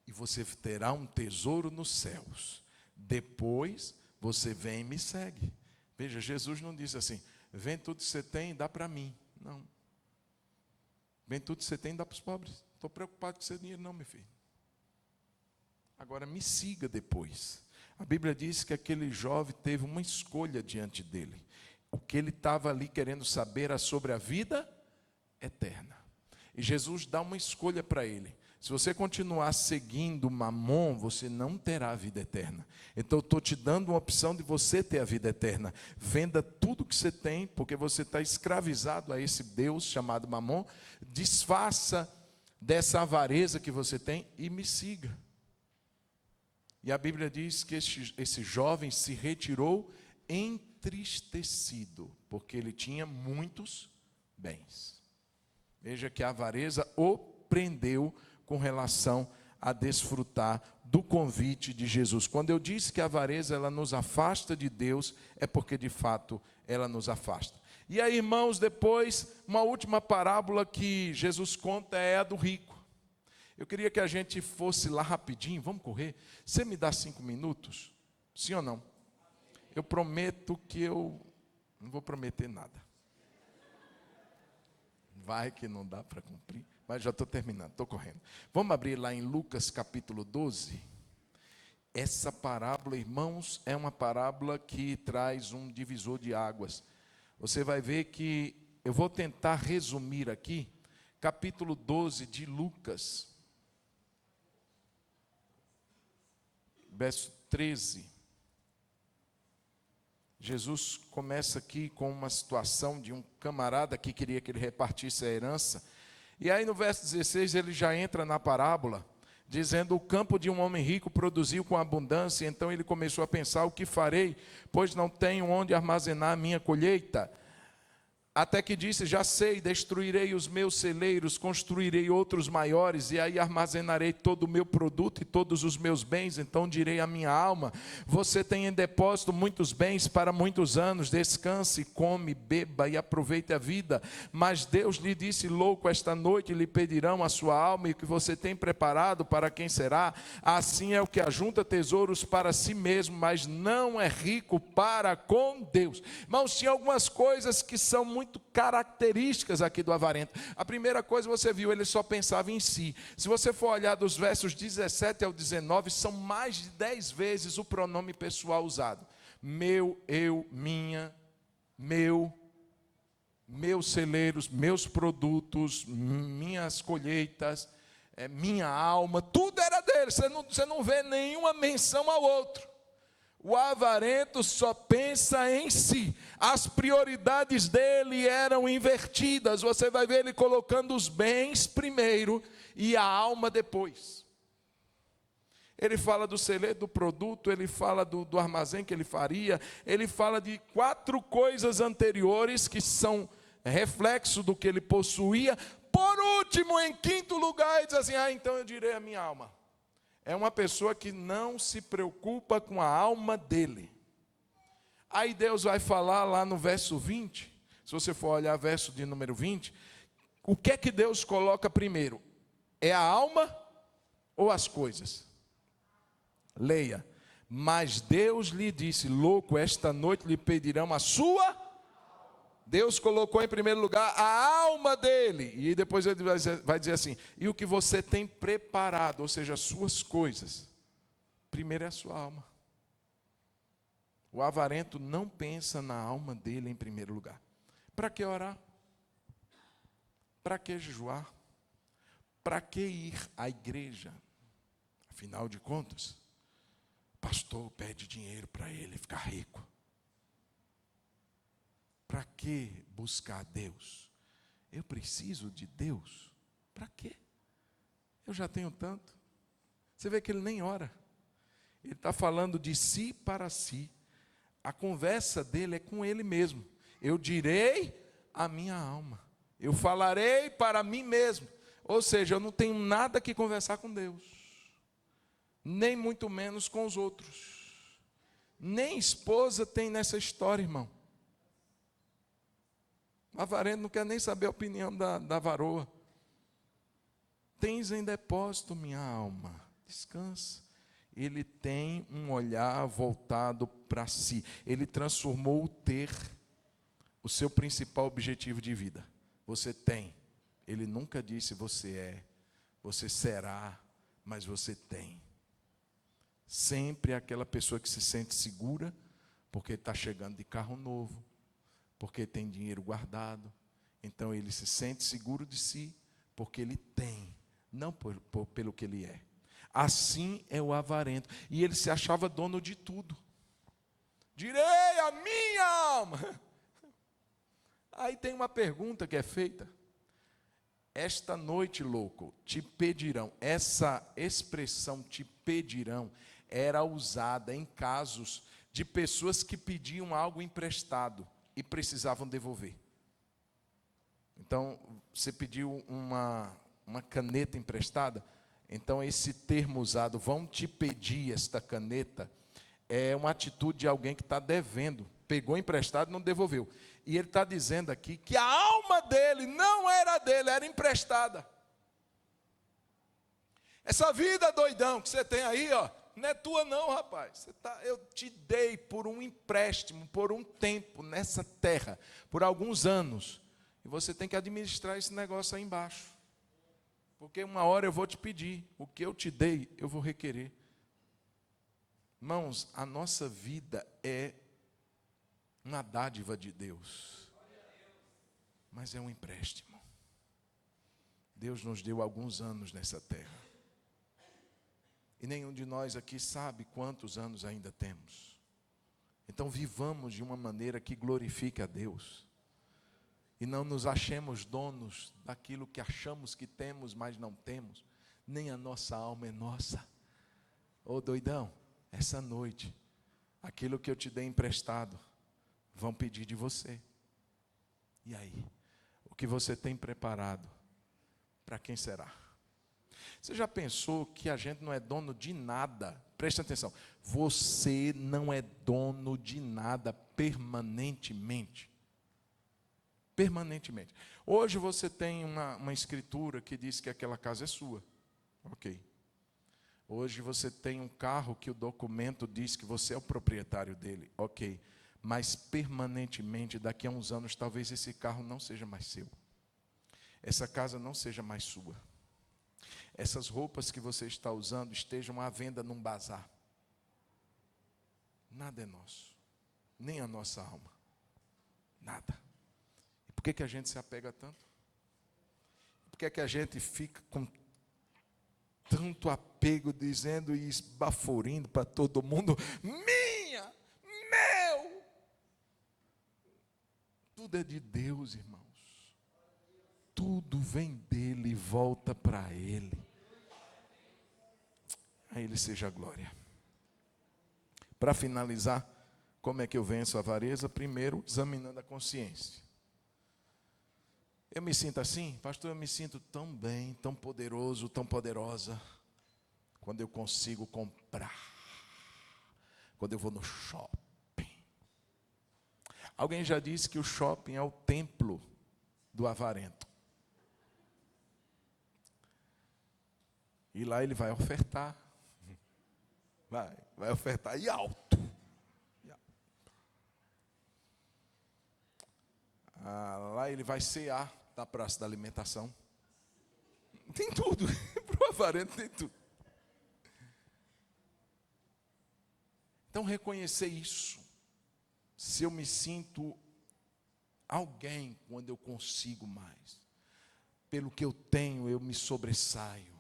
e você terá um tesouro nos céus. Depois você vem e me segue. Veja, Jesus não disse assim: vende tudo que você tem e dá para mim. Não. Vende tudo que você tem e dá para os pobres. Estou preocupado com seu dinheiro, não, meu filho. Agora me siga depois. A Bíblia diz que aquele jovem teve uma escolha diante dele. O que ele estava ali querendo saber era sobre a vida eterna. E Jesus dá uma escolha para ele. Se você continuar seguindo Mamon, você não terá a vida eterna. Então eu estou te dando uma opção de você ter a vida eterna. Venda tudo que você tem, porque você está escravizado a esse Deus chamado Mamon. Desfaça dessa avareza que você tem e me siga. E a Bíblia diz que esse jovem se retirou entristecido, porque ele tinha muitos bens. Veja que a avareza o prendeu com relação a desfrutar do convite de Jesus. Quando eu disse que a avareza ela nos afasta de Deus, é porque de fato ela nos afasta. E aí, irmãos, depois, uma última parábola que Jesus conta é a do rico. Eu queria que a gente fosse lá rapidinho, vamos correr. Você me dá 5 minutos? Sim ou não? Eu prometo que eu não vou prometer nada. Vai que não dá para cumprir, mas já estou terminando, estou correndo. Vamos abrir lá em Lucas capítulo 12. Essa parábola, irmãos, é uma parábola que traz um divisor de águas. Você vai ver que, eu vou tentar resumir aqui, capítulo 12 de Lucas. Verso 13, Jesus começa aqui com uma situação de um camarada que queria que ele repartisse a herança, e aí no verso 16 ele já entra na parábola, dizendo: o campo de um homem rico produziu com abundância, então ele começou a pensar: o que farei, pois não tenho onde armazenar a minha colheita? Até que disse: já sei, destruirei os meus celeiros, construirei outros maiores, e aí armazenarei todo o meu produto e todos os meus bens. Então direi à minha alma: você tem em depósito muitos bens para muitos anos, descanse, come, beba e aproveite a vida. Mas Deus lhe disse: louco, esta noite lhe pedirão a sua alma, e o que você tem preparado para quem será? Assim é o que ajunta tesouros para si mesmo, mas não é rico para com Deus. Irmãos, tinha algumas coisas que são muito características aqui do avarento. A primeira coisa, você viu, ele só pensava em si. Se você for olhar dos versos 17 ao 19, são mais de 10 vezes o pronome pessoal usado. Meu, eu, minha, meus celeiros, meus produtos, minhas colheitas, minha alma, tudo era dele. Você não vê nenhuma menção ao outro. O avarento só pensa em si. As prioridades dele eram invertidas. Você vai ver ele colocando os bens primeiro e a alma depois. Ele fala do celeiro, do produto, ele fala do armazém que ele faria, ele fala de 4 coisas anteriores que são reflexo do que ele possuía. Por último, em 5º lugar, ele diz assim: então eu direi a minha alma. É uma pessoa que não se preocupa com a alma dele. Aí Deus vai falar lá no verso 20, se você for olhar verso de número 20, o que é que Deus coloca primeiro? É a alma ou as coisas? Leia. Mas Deus lhe disse: louco, esta noite lhe pedirão a sua. Deus colocou em primeiro lugar a alma dele. E depois ele vai dizer assim: e o que você tem preparado, ou seja, as suas coisas. Primeiro é a sua alma. O avarento não pensa na alma dele em primeiro lugar. Para que orar? Para que jejuar? Para que ir à igreja? Afinal de contas, o pastor pede dinheiro para ele ficar rico. Para que buscar Deus? Eu preciso de Deus? Para quê? Eu já tenho tanto. Você vê que ele nem ora. Ele está falando de si para si. A conversa dele é com ele mesmo. Eu direi a minha alma. Eu falarei para mim mesmo. Ou seja, eu não tenho nada que conversar com Deus. Nem muito menos com os outros. Nem esposa tem nessa história, irmão. O avarento não quer nem saber a opinião da varoa. Tens em depósito minha alma, descansa. Ele tem um olhar voltado para si. Ele transformou o ter o seu principal objetivo de vida. Você tem. Ele nunca disse você é, você será, mas você tem. Sempre é aquela pessoa que se sente segura, porque está chegando de carro novo, porque tem dinheiro guardado. Então ele se sente seguro de si, porque ele tem, não pelo que ele é. Assim é o avarento. E ele se achava dono de tudo. Direi a minha alma. Aí tem uma pergunta que é feita. Esta noite, louco, te pedirão. Essa expressão te pedirão era usada em casos de pessoas que pediam algo emprestado e precisavam devolver. Então, você pediu uma caneta emprestada, então esse termo usado, vão te pedir esta caneta, é uma atitude de alguém que está devendo, pegou emprestado e não devolveu. E ele está dizendo aqui que a alma dele não era dele, era emprestada. Essa vida doidão que você tem aí, ó, não é tua não, rapaz. Eu te dei por um empréstimo, por um tempo nessa terra, por alguns anos. E você tem que administrar esse negócio aí embaixo. Porque uma hora eu vou te pedir, o que eu te dei, eu vou requerer. Irmãos, a nossa vida é uma dádiva de Deus. Mas é um empréstimo. Deus nos deu alguns anos nessa terra. E nenhum de nós aqui sabe quantos anos ainda temos. Então vivamos de uma maneira que glorifique a Deus. E não nos achemos donos daquilo que achamos que temos, mas não temos. Nem a nossa alma é nossa. Ô doidão, essa noite, aquilo que eu te dei emprestado, vão pedir de você. E aí? O que você tem preparado? Para quem será? Você já pensou que a gente não é dono de nada? Preste atenção. Você não é dono de nada permanentemente. Permanentemente. Hoje você tem uma escritura que diz que aquela casa é sua. Ok. Hoje você tem um carro que o documento diz que você é o proprietário dele. Ok. Mas permanentemente, daqui a uns anos, talvez esse carro não seja mais seu. Essa casa não seja mais sua. Essas roupas que você está usando estejam à venda num bazar. Nada é nosso. Nem a nossa alma. Nada. E por que a gente se apega tanto? Por que a gente fica com tanto apego, dizendo e esbaforindo para todo mundo: minha tudo é de Deus, irmãos. Tudo vem dele e volta para ele. A ele seja a glória. Para finalizar, como é que eu venço a avareza? Primeiro, examinando a consciência. Eu me sinto assim, pastor, eu me sinto tão bem, tão poderoso, tão poderosa, quando eu consigo comprar, quando eu vou no shopping. Alguém já disse que o shopping é o templo do avarento. E lá ele vai ofertar. Vai ofertar e alto. Lá ele vai cear da praça da alimentação. Tem tudo. Para o avarento tem tudo. Então reconhecer isso. Se eu me sinto alguém quando eu consigo mais. Pelo que eu tenho, eu me sobressaio.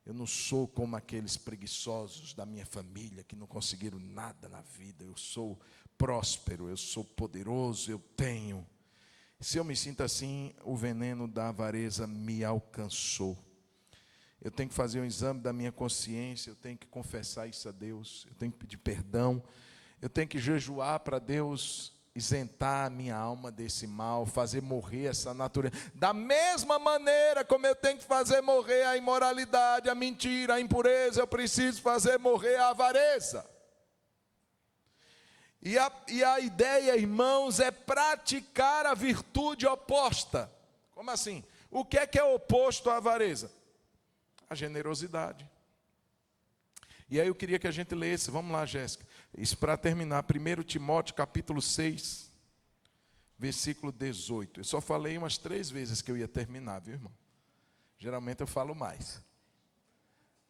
Eu não sou como aqueles preguiçosos da minha família que não conseguiram nada na vida. Eu sou próspero, eu sou poderoso, eu tenho. Se eu me sinto assim, o veneno da avareza me alcançou. Eu tenho que fazer um exame da minha consciência, eu tenho que confessar isso a Deus, eu tenho que pedir perdão, eu tenho que jejuar para Deus isentar a minha alma desse mal, fazer morrer essa natureza. Da mesma maneira como eu tenho que fazer morrer a imoralidade, a mentira, a impureza, eu preciso fazer morrer a avareza. E a ideia, irmãos, é praticar a virtude oposta. Como assim? O que é oposto à avareza? A generosidade. E aí eu queria que a gente lesse, vamos lá, Jéssica, isso para terminar, 1 Timóteo capítulo 6, versículo 18. Eu só falei umas 3 vezes que eu ia terminar, viu, irmão? Geralmente eu falo mais.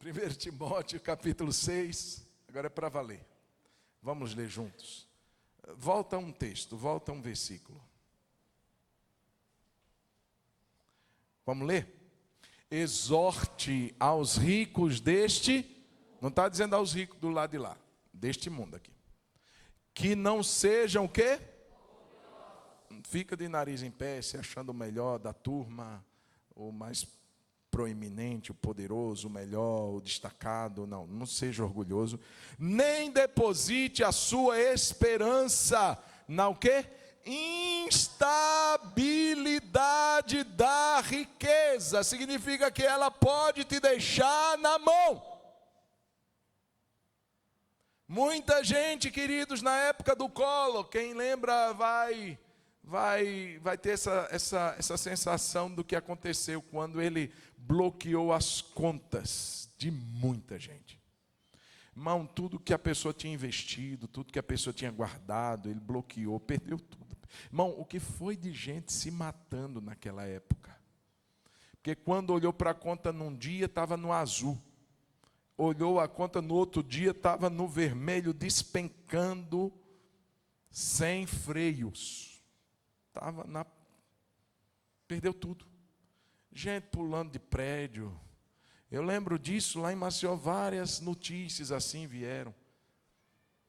1 Timóteo capítulo 6, agora é para valer. Vamos ler juntos. Volta um texto, volta um versículo. Vamos ler? Exorte aos ricos deste, não está dizendo aos ricos do lado de lá, deste mundo aqui, que não sejam o quê? Fica de nariz em pé, se achando o melhor da turma, o mais proeminente, o poderoso, o melhor, o destacado. Não seja orgulhoso. Nem deposite a sua esperança na o quê? Instabilidade da riqueza. Significa que ela pode te deixar na mão. Muita gente, queridos, na época do Collor, quem lembra vai ter essa sensação do que aconteceu quando ele bloqueou as contas de muita gente. Irmão, tudo que a pessoa tinha investido, tudo que a pessoa tinha guardado, ele bloqueou, perdeu tudo. Irmão, o que foi de gente se matando naquela época? Porque quando olhou para a conta num dia, estava no azul. Olhou a conta no outro dia, estava no vermelho, despencando, sem freios. Perdeu tudo. Gente pulando de prédio. Eu lembro disso lá em Maceió, várias notícias assim vieram.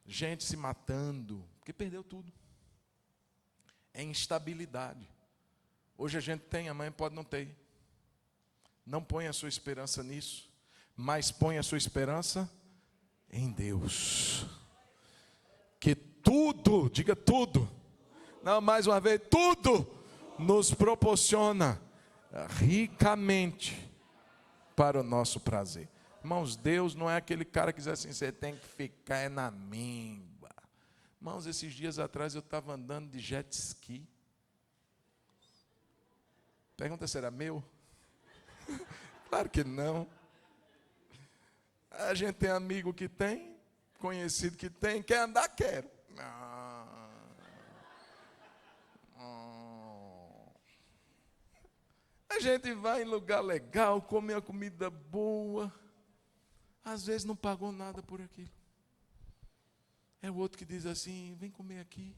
Gente se matando, porque perdeu tudo. É instabilidade. Hoje a gente tem, amanhã pode não ter. Não ponha a sua esperança nisso, mas ponha a sua esperança em Deus. Que tudo, diga tudo. Não, mais uma vez, tudo nos proporciona ricamente para o nosso prazer. Irmãos, Deus não é aquele cara que diz assim, você tem que ficar na míngua. Irmãos, esses dias atrás eu estava andando de jet ski. Pergunta se era meu? Claro que não. A gente tem amigo que tem, conhecido que tem, quer andar, quero. A gente vai em lugar legal, come a comida boa, às vezes não pagou nada por aquilo. É o outro que diz assim, vem comer aqui.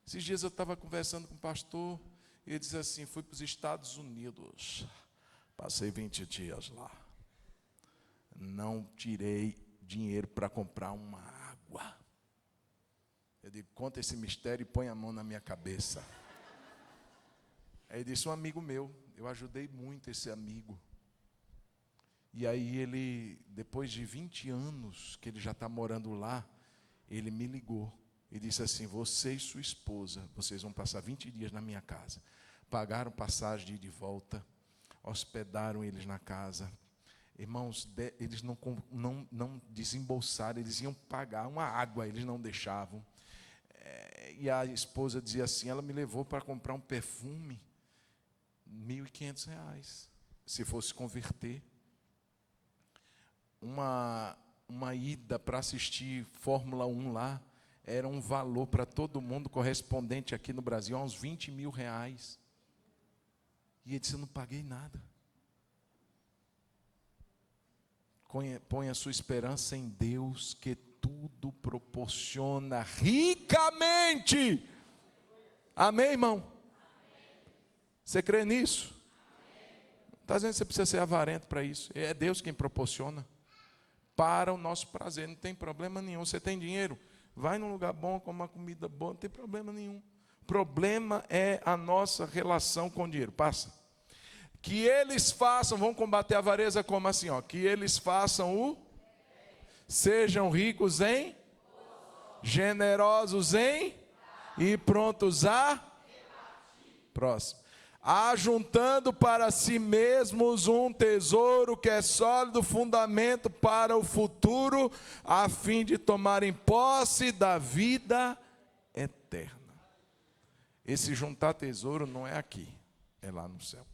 Esses dias eu estava conversando com um pastor, e ele diz assim, fui para os Estados Unidos, passei 20 dias lá, não tirei dinheiro para comprar uma água. Eu digo, conta esse mistério e põe a mão na minha cabeça. Aí disse, um amigo meu, eu ajudei muito esse amigo. E aí ele, depois de 20 anos que ele já está morando lá, ele me ligou e disse assim, você e sua esposa, vocês vão passar 20 dias na minha casa. Pagaram passagem de ida e volta, hospedaram eles na casa. Irmãos, eles não desembolsaram, eles iam pagar uma água, eles não deixavam. E a esposa dizia assim, ela me levou para comprar um perfume, R$1.500, se fosse converter. Uma ida para assistir Fórmula 1 lá, era um valor para todo mundo correspondente aqui no Brasil a uns R$20 mil. E ele disse, eu não paguei nada. Põe a sua esperança em Deus, que tudo proporciona ricamente. Amém, irmão? Você crê nisso? Não está dizendo que você precisa ser avarento para isso. É Deus quem proporciona. Para o nosso prazer, não tem problema nenhum. Você tem dinheiro? Vai num lugar bom, come uma comida boa, não tem problema nenhum. O problema é a nossa relação com o dinheiro. Passa. Que eles façam, vão combater a avareza como assim, ó, que eles façam sejam ricos em, generosos em e prontos a, próximo, ajuntando para si mesmos um tesouro que é sólido fundamento para o futuro, a fim de tomarem posse da vida eterna. Esse juntar tesouro não é aqui, é lá no céu.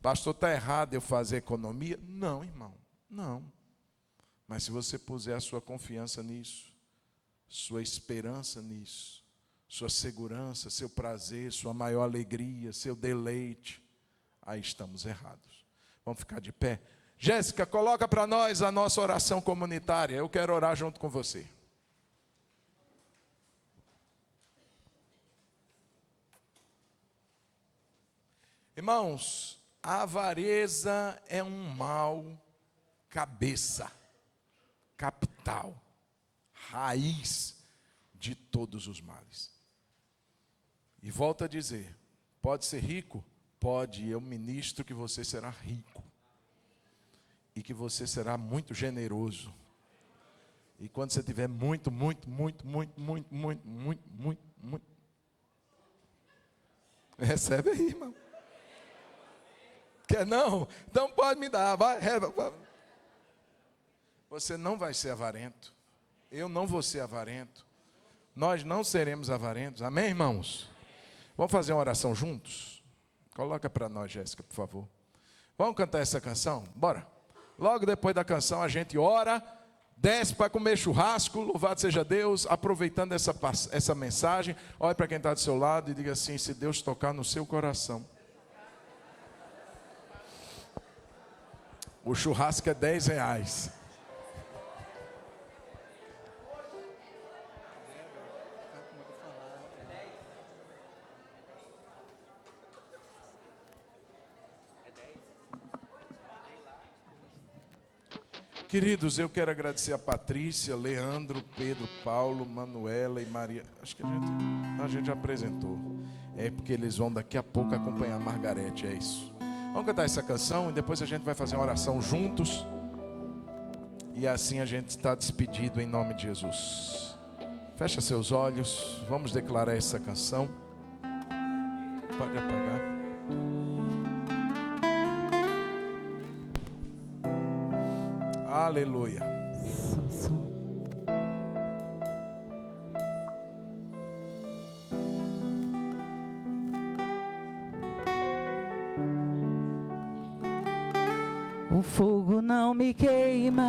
Pastor, está errado eu fazer economia? Não, irmão, não. Mas se você puser a sua confiança nisso, sua esperança nisso, sua segurança, seu prazer, sua maior alegria, seu deleite, aí estamos errados. Vamos ficar de pé? Jéssica, coloca para nós a nossa oração comunitária. Eu quero orar junto com você. Irmãos, a avareza é um mal cabeça, capital, raiz de todos os males. E volto a dizer, pode ser rico? Pode, eu ministro que você será rico. E que você será muito generoso. E quando você tiver muito. Recebe aí, irmão. Quer não? Então pode me dar, vai. Você não vai ser avarento. Eu não vou ser avarento. Nós não seremos avarentos. Amém, irmãos? Vamos fazer uma oração juntos? Coloca para nós, Jéssica, por favor. Vamos cantar essa canção? Bora. Logo depois da canção a gente ora, desce para comer churrasco, louvado seja Deus, aproveitando essa mensagem. Olhe para quem está do seu lado e diga assim, se Deus tocar no seu coração. O churrasco é R$10. Queridos, eu quero agradecer a Patrícia, Leandro, Pedro, Paulo, Manuela e Maria. Acho que a gente já apresentou. É porque eles vão daqui a pouco acompanhar a Margarete, é isso. Vamos cantar essa canção e depois a gente vai fazer uma oração juntos. E assim a gente está despedido em nome de Jesus. Fecha seus olhos, vamos declarar essa canção. Pode apagar. Aleluia. O fogo não me queima,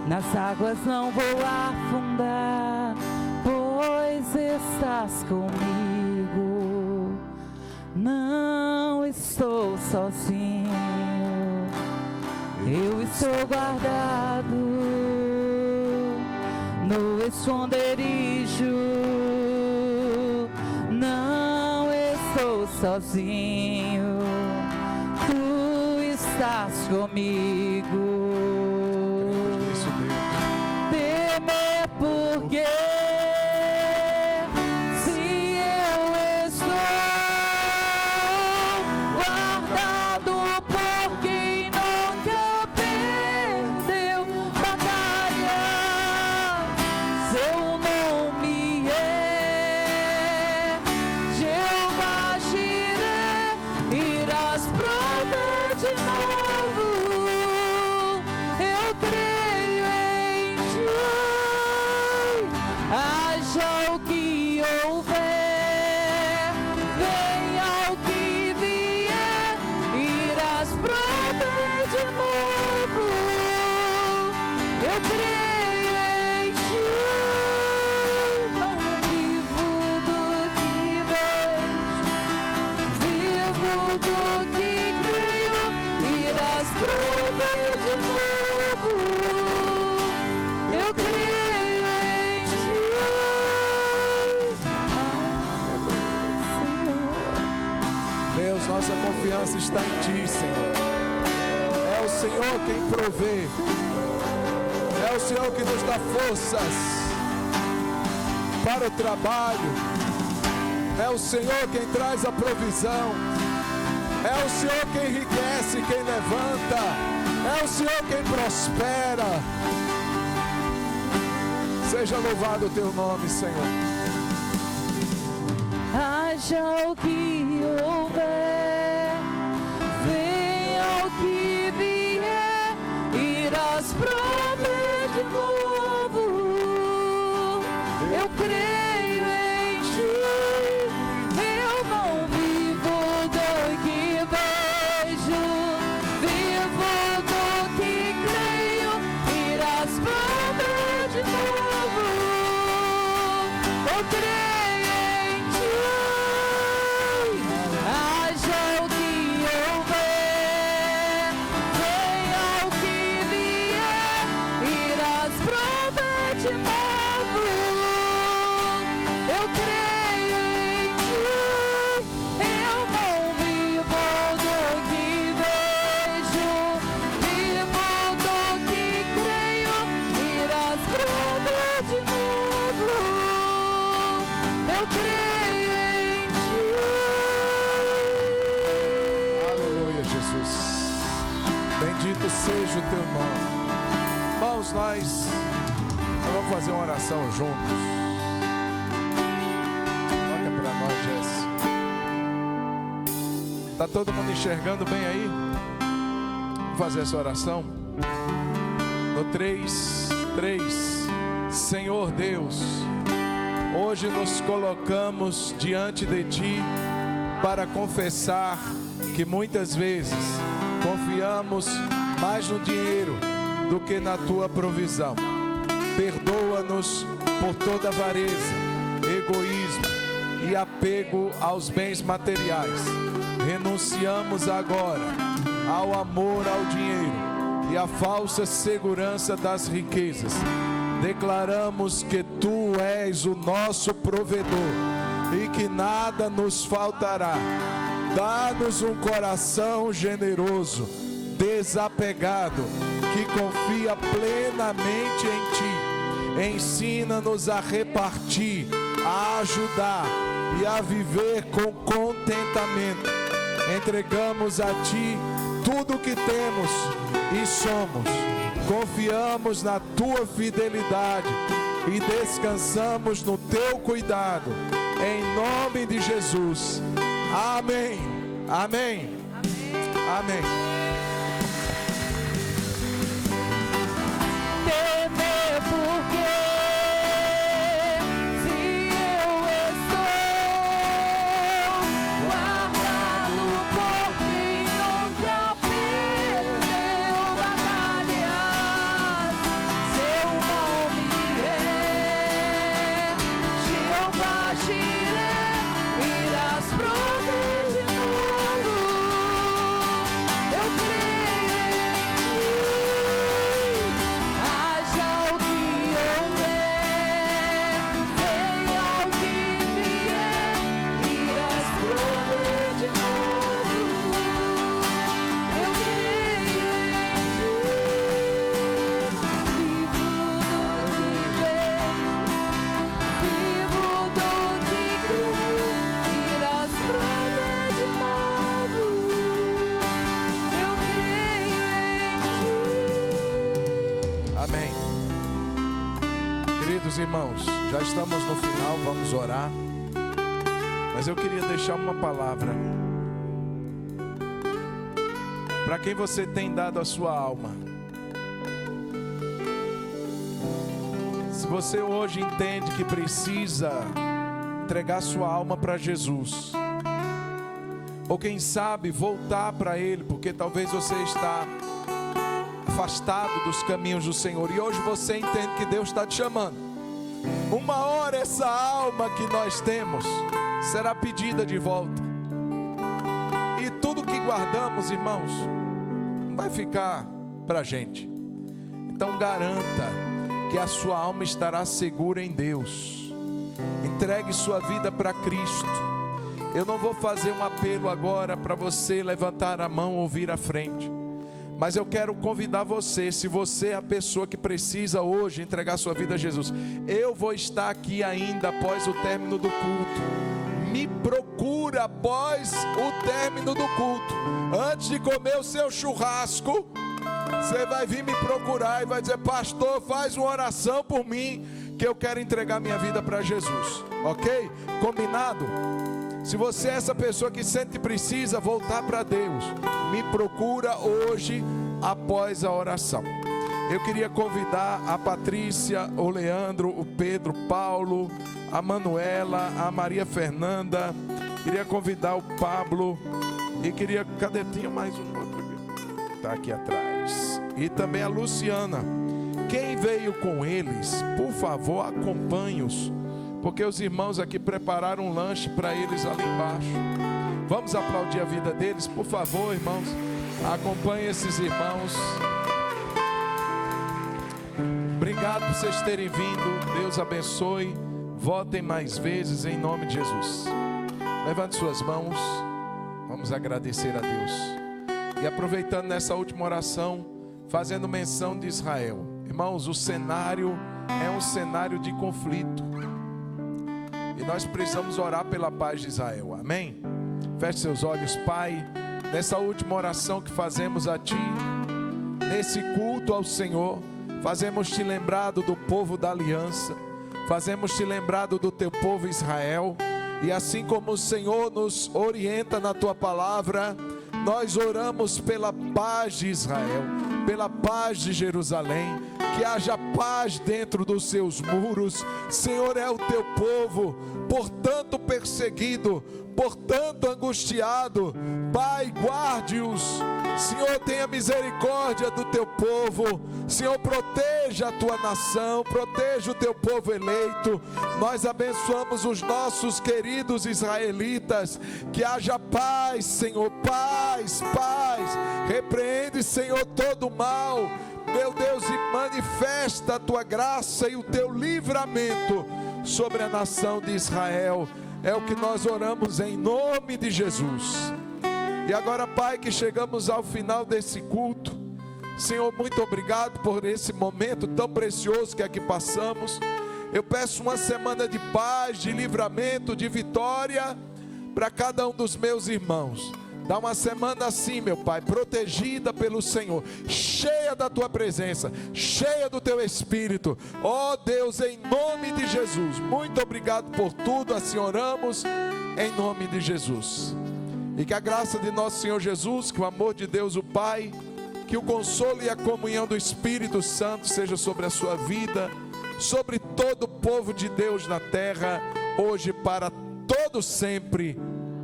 nas águas não vou afundar, pois estás comigo, não estou sozinho, eu estou guardado no esconderijo, não estou sozinho, tu estás comigo. Temer por quê? Deus, nossa confiança está em Ti, Senhor. É o Senhor quem provê. É o Senhor que nos dá forças para o trabalho. É o Senhor quem traz a provisão. É o Senhor quem enriquece, quem levanta. É o Senhor quem prospera. Seja louvado o Teu nome, Senhor. Haja o que houver, venha o que vier, irás prover de novo. Eu creio em Ti, eu não vivo do que vejo, vivo do que creio, irás prover de novo. Eu creio. Seja o Teu nome. Irmãos, nós vamos fazer uma oração juntos. Olha para nós, Jéssica. Está todo mundo enxergando bem aí? Vamos fazer essa oração. No 3. Senhor Deus, hoje nos colocamos diante de Ti para confessar que muitas vezes confiamos mais no dinheiro do que na Tua provisão. Perdoa-nos por toda avareza, egoísmo e apego aos bens materiais. Renunciamos agora ao amor ao dinheiro e à falsa segurança das riquezas. Declaramos que Tu és o nosso provedor e que nada nos faltará. Dá-nos um coração generoso, desapegado, que confia plenamente em Ti. Ensina-nos a repartir, a ajudar e a viver com contentamento. Entregamos a Ti tudo o que temos e somos. Confiamos na Tua fidelidade e descansamos no Teu cuidado. Em nome de Jesus. Amém. Amém. Amém. Porque se eu estou guardado por quem nunca perdeu batalhas, seu nome é Jeová Jireh, irás prover de novo. Eu creio em Ti. Haja o que houver, venha o que vier, irás prover de novo. Eu creio em Ti, vivo do que creio, irás prover de novo. Eu creio em Ti. Amém. Queridos irmãos, já estamos no final, vamos orar. Mas eu queria deixar uma palavra para quem você tem dado a sua alma. Se você hoje entende que precisa entregar sua alma para Jesus, ou quem sabe voltar para Ele, porque talvez você está afastado dos caminhos do Senhor, e hoje você entende que Deus está te chamando. Uma hora essa alma que nós temos será pedida de volta, e tudo que guardamos, irmãos, não vai ficar para a gente. Então garanta que a sua alma estará segura em Deus. Entregue sua vida para Cristo Eu não vou fazer um apelo agora para você levantar a mão ou vir à frente. Mas eu quero convidar você, se você é a pessoa que precisa hoje entregar sua vida a Jesus, eu vou estar aqui ainda após o término do culto. Me procura após o término do culto. Antes de comer o seu churrasco, você vai vir me procurar e vai dizer: pastor, faz uma oração por mim, que eu quero entregar minha vida para Jesus. Ok? Combinado? Se você é essa pessoa que sente que precisa voltar para Deus, me procura hoje após a oração. Eu queria convidar a Patrícia, o Leandro, o Pedro, o Paulo, a Manuela, a Maria Fernanda. Queria convidar o Pablo. E queria... Cadê? Tinha mais um outro aqui. Está aqui atrás. E também a Luciana. Quem veio com eles, por favor, acompanhe-os, porque os irmãos aqui prepararam um lanche para eles ali embaixo. Vamos aplaudir a vida deles, por favor, irmãos. Acompanhe esses irmãos. Obrigado por vocês terem vindo. Deus abençoe. Votem mais vezes em nome de Jesus. Levante suas mãos. Vamos agradecer a Deus. E aproveitando nessa última oração, fazendo menção de Israel. Irmãos, o cenário é um cenário de conflito. E nós precisamos orar pela paz de Israel. Amém? Feche seus olhos, Pai. Nessa última oração que fazemos a Ti, nesse culto ao Senhor, fazemos-te lembrado do povo da aliança, fazemos-te lembrado do Teu povo Israel. E assim como o Senhor nos orienta na Tua palavra, nós oramos pela paz de Israel, pela paz de Jerusalém, que haja paz dentro dos seus muros. Senhor, é o Teu povo, portanto perseguido, portanto angustiado. Pai, guarde-os. Senhor, tenha misericórdia do Teu povo. Senhor, proteja a Tua nação, proteja o Teu povo eleito. Nós abençoamos os nossos queridos israelitas. Que haja paz, Senhor, paz, paz. Repreende, Senhor, todo o mal, meu Deus, e manifesta a Tua graça e o Teu livramento sobre a nação de Israel. É o que nós oramos em nome de Jesus. E agora, Pai, que chegamos ao final desse culto, Senhor, muito obrigado por esse momento tão precioso que aqui passamos. Eu peço uma semana de paz, de livramento, de vitória para cada um dos meus irmãos. Dá uma semana assim, meu Pai, protegida pelo Senhor, cheia da Tua presença, cheia do Teu Espírito. Ó Deus, em nome de Jesus, muito obrigado por tudo. Assim oramos em nome de Jesus. E que a graça de nosso Senhor Jesus, que o amor de Deus o Pai, que o consolo e a comunhão do Espírito Santo seja sobre a sua vida, sobre todo o povo de Deus na terra, hoje para todo sempre.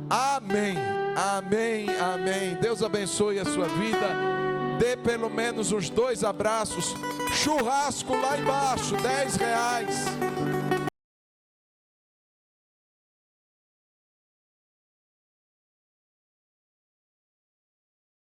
Amém, amém, amém. Deus abençoe a sua vida. Dê pelo menos uns 2 abraços. Churrasco lá embaixo, R$10.